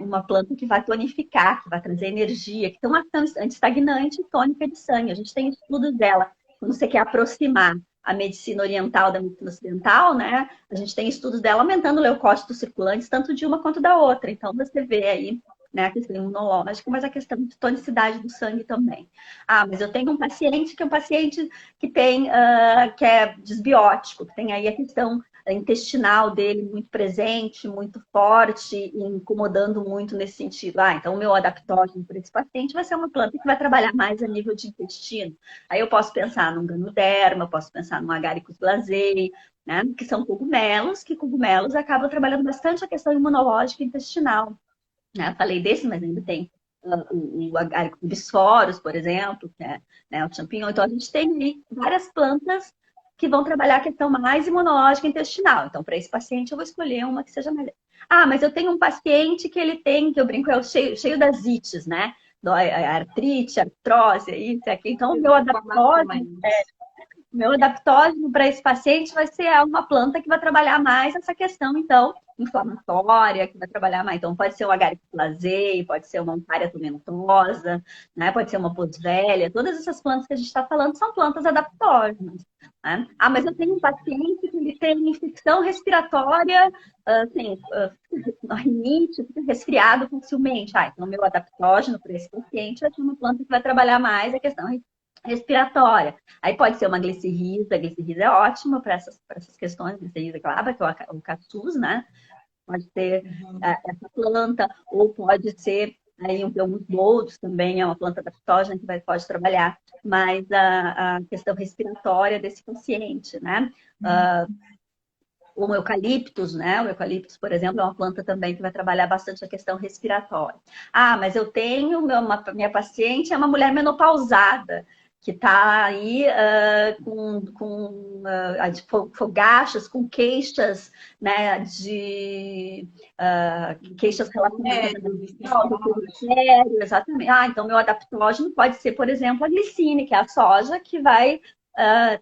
uma planta que vai tonificar, que vai trazer energia, que tem uma ação antiestagnante e tônica de sangue. A gente tem estudos dela. Quando você quer aproximar a medicina oriental da medicina ocidental, né? A gente tem estudos dela aumentando leucócitos circulantes, tanto de uma quanto da outra. Então, você vê aí, né, a questão imunológica, mas a questão de tonicidade do sangue também. Mas eu tenho um paciente que é um paciente que tem, que é desbiótico, que tem aí a questão intestinal dele muito presente, muito forte, e incomodando muito nesse sentido. Então o meu adaptógeno para esse paciente vai ser uma planta que vai trabalhar mais a nível de intestino. Aí eu posso pensar num Ganoderma, eu posso pensar num Agaricus blazei, né, que são cogumelos, que cogumelos acabam trabalhando bastante a questão imunológica intestinal. Né? Falei desse, mas ainda tem o Agaricus bisporus, por exemplo, que é, né, o champignon. Então, a gente tem aí várias plantas que vão trabalhar a questão mais imunológica intestinal. Então, para esse paciente, eu vou escolher uma que seja melhor. Mas eu tenho um paciente que ele tem, que eu brinco, é o cheio das ites, né? Dói a artrite, artrose, isso, aqui. Então, o meu adaptógeno, O meu adaptógeno para esse paciente vai ser uma planta que vai trabalhar mais essa questão, então, inflamatória, que vai trabalhar mais. Então, pode ser um agaricus placei, pode ser uma Ampária tomentosa, né? Pode ser uma boswellia. Todas essas plantas que a gente está falando são plantas adaptógenas. Né? Ah, mas eu tenho um paciente que ele tem infecção respiratória, assim, rinite, fica resfriado facilmente. Ah, então, o meu adaptógeno para esse paciente vai ser uma planta que vai trabalhar mais a questão respiratória. Aí pode ser uma glicirrisa, a glicirrisa é ótima para essas questões, glicirrisa clava, que é o catus, né? Pode ser essa planta, ou pode ser aí uns boldos também, é uma planta adaptógena que pode trabalhar mais a questão respiratória desse paciente, né? O eucaliptus, né? O eucaliptus, por exemplo, é uma planta também que vai trabalhar bastante a questão respiratória. Ah, mas eu tenho, minha paciente é uma mulher menopausada, que está aí com fogachos, com queixas, né, queixas relacionadas a exatamente. Ah, então meu adaptógeno pode ser, por exemplo, a glicine, que é a soja, que vai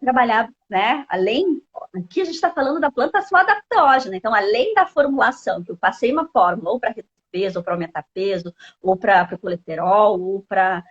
trabalhar, né, além aqui a gente está falando da planta só adaptógena. Então, além da formulação, que eu passei uma fórmula ou para reduzir peso, ou para aumentar peso, ou para o colesterol, ou para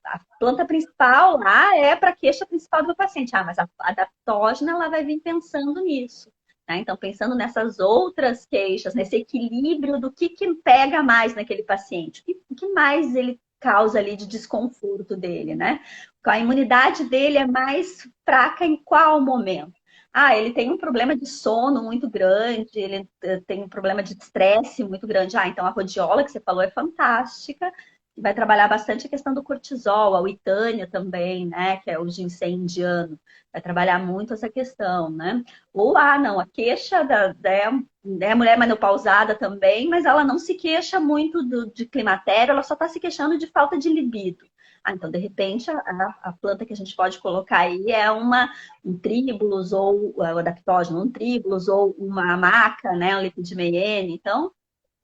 a planta principal lá é para a queixa principal do paciente. Ah, mas a adaptógena ela vai vir pensando nisso. Né? Então, pensando nessas outras queixas, nesse equilíbrio do que pega mais naquele paciente, o que mais ele causa ali de desconforto dele, né? A imunidade dele é mais fraca em qual momento? Ah, ele tem um problema de sono muito grande, ele tem um problema de estresse muito grande. Ah, então a rodiola que você falou é fantástica, vai trabalhar bastante a questão do cortisol, a uitânia também, né, que é o ginseng indiano, vai trabalhar muito essa questão, né? Ou, não, a queixa da mulher menopausada também, mas ela não se queixa muito de climatério, ela só está se queixando de falta de libido. Ah, então, de repente, a planta que a gente pode colocar aí é um tríbulos ou o adaptógeno, um tríbulos ou uma maca, né, um lipidimeyene. Então,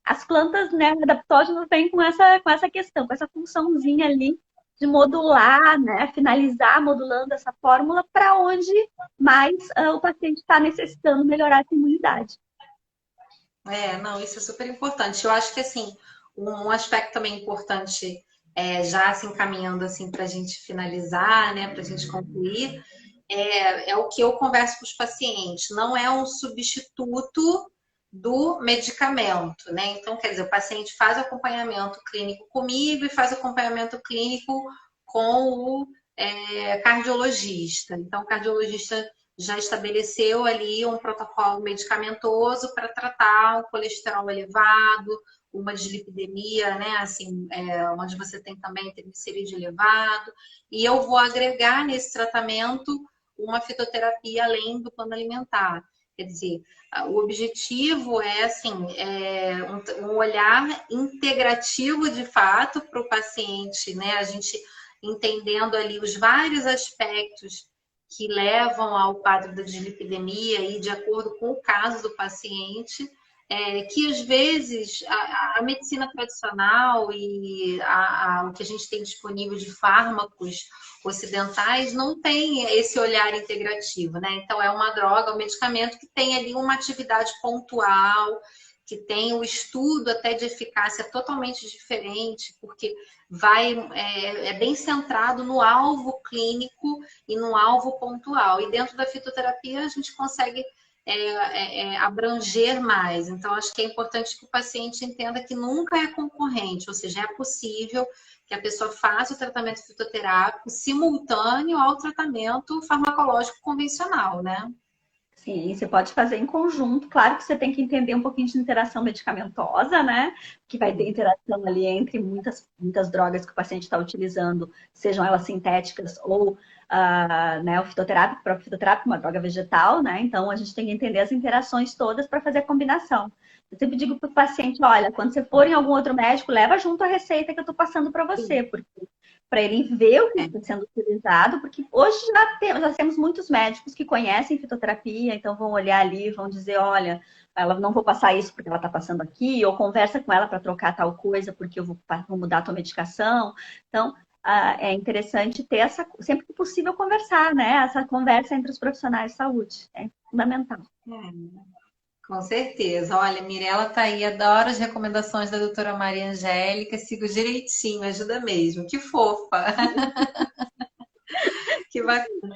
as plantas, né, adaptógenos vêm com essa questão, com essa funçãozinha ali de modular, né, finalizar modulando essa fórmula para onde mais o paciente está necessitando melhorar essa imunidade. Não, isso é super importante. Eu acho que, assim, um aspecto também importante, já se encaminhando, assim, para a gente finalizar, né, para a gente concluir, é o que eu converso com os pacientes. Não é um substituto do medicamento, né? Então, quer dizer, o paciente faz acompanhamento clínico comigo e faz acompanhamento clínico com o cardiologista. Então, o cardiologista já estabeleceu ali um protocolo medicamentoso para tratar o colesterol elevado, uma dislipidemia, né? Assim, onde você tem também triglicerídeo elevado, e eu vou agregar nesse tratamento uma fitoterapia além do plano alimentar. Quer dizer, o objetivo é assim, um olhar integrativo de fato para o paciente, né? A gente entendendo ali os vários aspectos que levam ao quadro da dislipidemia e de acordo com o caso do paciente, que às vezes a medicina tradicional e o que a gente tem disponível de fármacos ocidentais não tem esse olhar integrativo, né? Então é uma droga, um medicamento que tem ali uma atividade pontual, que tem o estudo até de eficácia totalmente diferente, porque é bem centrado no alvo clínico e no alvo pontual. E dentro da fitoterapia a gente consegue abranger mais. Então, acho que é importante que o paciente entenda que nunca é concorrente, ou seja, é possível que a pessoa faça o tratamento fitoterápico simultâneo ao tratamento farmacológico convencional, né? Sim, você pode fazer em conjunto. Claro que você tem que entender um pouquinho de interação medicamentosa, né? Que vai ter interação ali entre muitas drogas que o paciente está utilizando, sejam elas sintéticas ou né, o fitoterápico, o próprio fitoterápico, uma droga vegetal, né? Então a gente tem que entender as interações todas para fazer a combinação. Eu sempre digo para o paciente, olha, quando você for em algum outro médico, leva junto a receita que eu estou passando para você, porque para ele ver o que está sendo utilizado, porque hoje já temos muitos médicos que conhecem fitoterapia, então vão olhar ali, vão dizer, olha, ela não vou passar isso porque ela está passando aqui, ou conversa com ela para trocar tal coisa porque eu vou mudar a tua medicação. Então, é interessante ter sempre que possível conversar, né? Essa conversa entre os profissionais de saúde é fundamental. Com certeza. Olha, Mirella tá aí, adoro as recomendações da doutora Maria Angélica, sigo direitinho, ajuda mesmo. Que fofa. Que bacana.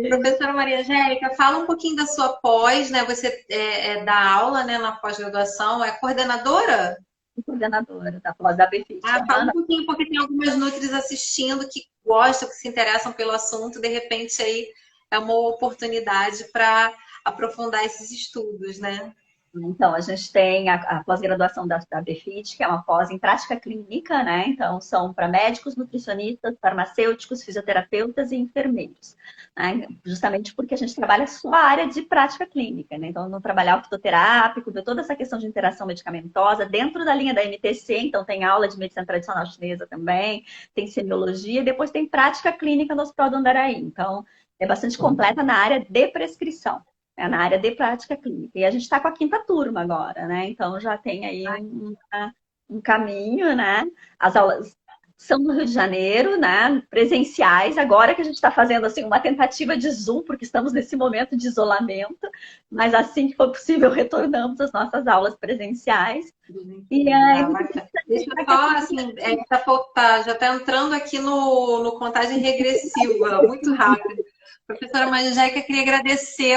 Professora Maria Angélica, fala um pouquinho da sua pós, né? Você dá aula, né, na pós-graduação, é coordenadora? Coordenadora da pós da BFIT. Ah, fala um pouquinho, porque tem algumas nutris assistindo que gostam, que se interessam pelo assunto, de repente aí é uma oportunidade para aprofundar esses estudos, né? Então, a gente tem a pós-graduação da BFIT, que é uma pós em prática clínica, né? Então, são para médicos, nutricionistas, farmacêuticos, fisioterapeutas e enfermeiros. Né? Justamente porque a gente trabalha só a área de prática clínica, né? Então, não trabalhar o fitoterápico, ver toda essa questão de interação medicamentosa dentro da linha da MTC, então tem aula de medicina tradicional chinesa também, tem semiologia, e depois tem prática clínica no Hospital do Andaraí. Então, é bastante completa na área de prescrição, na área de prática clínica. E a gente está com a quinta turma agora, né? Então já tem aí um caminho, né? As aulas são no Rio de Janeiro, né? Presenciais. Agora que a gente está fazendo assim uma tentativa de Zoom, porque estamos nesse momento de isolamento, mas assim que for possível retornamos às nossas aulas presenciais. E aí, deixa eu só, assim, já está entrando aqui no contagem regressiva, muito rápido. Professora Maria Angélica, queria agradecer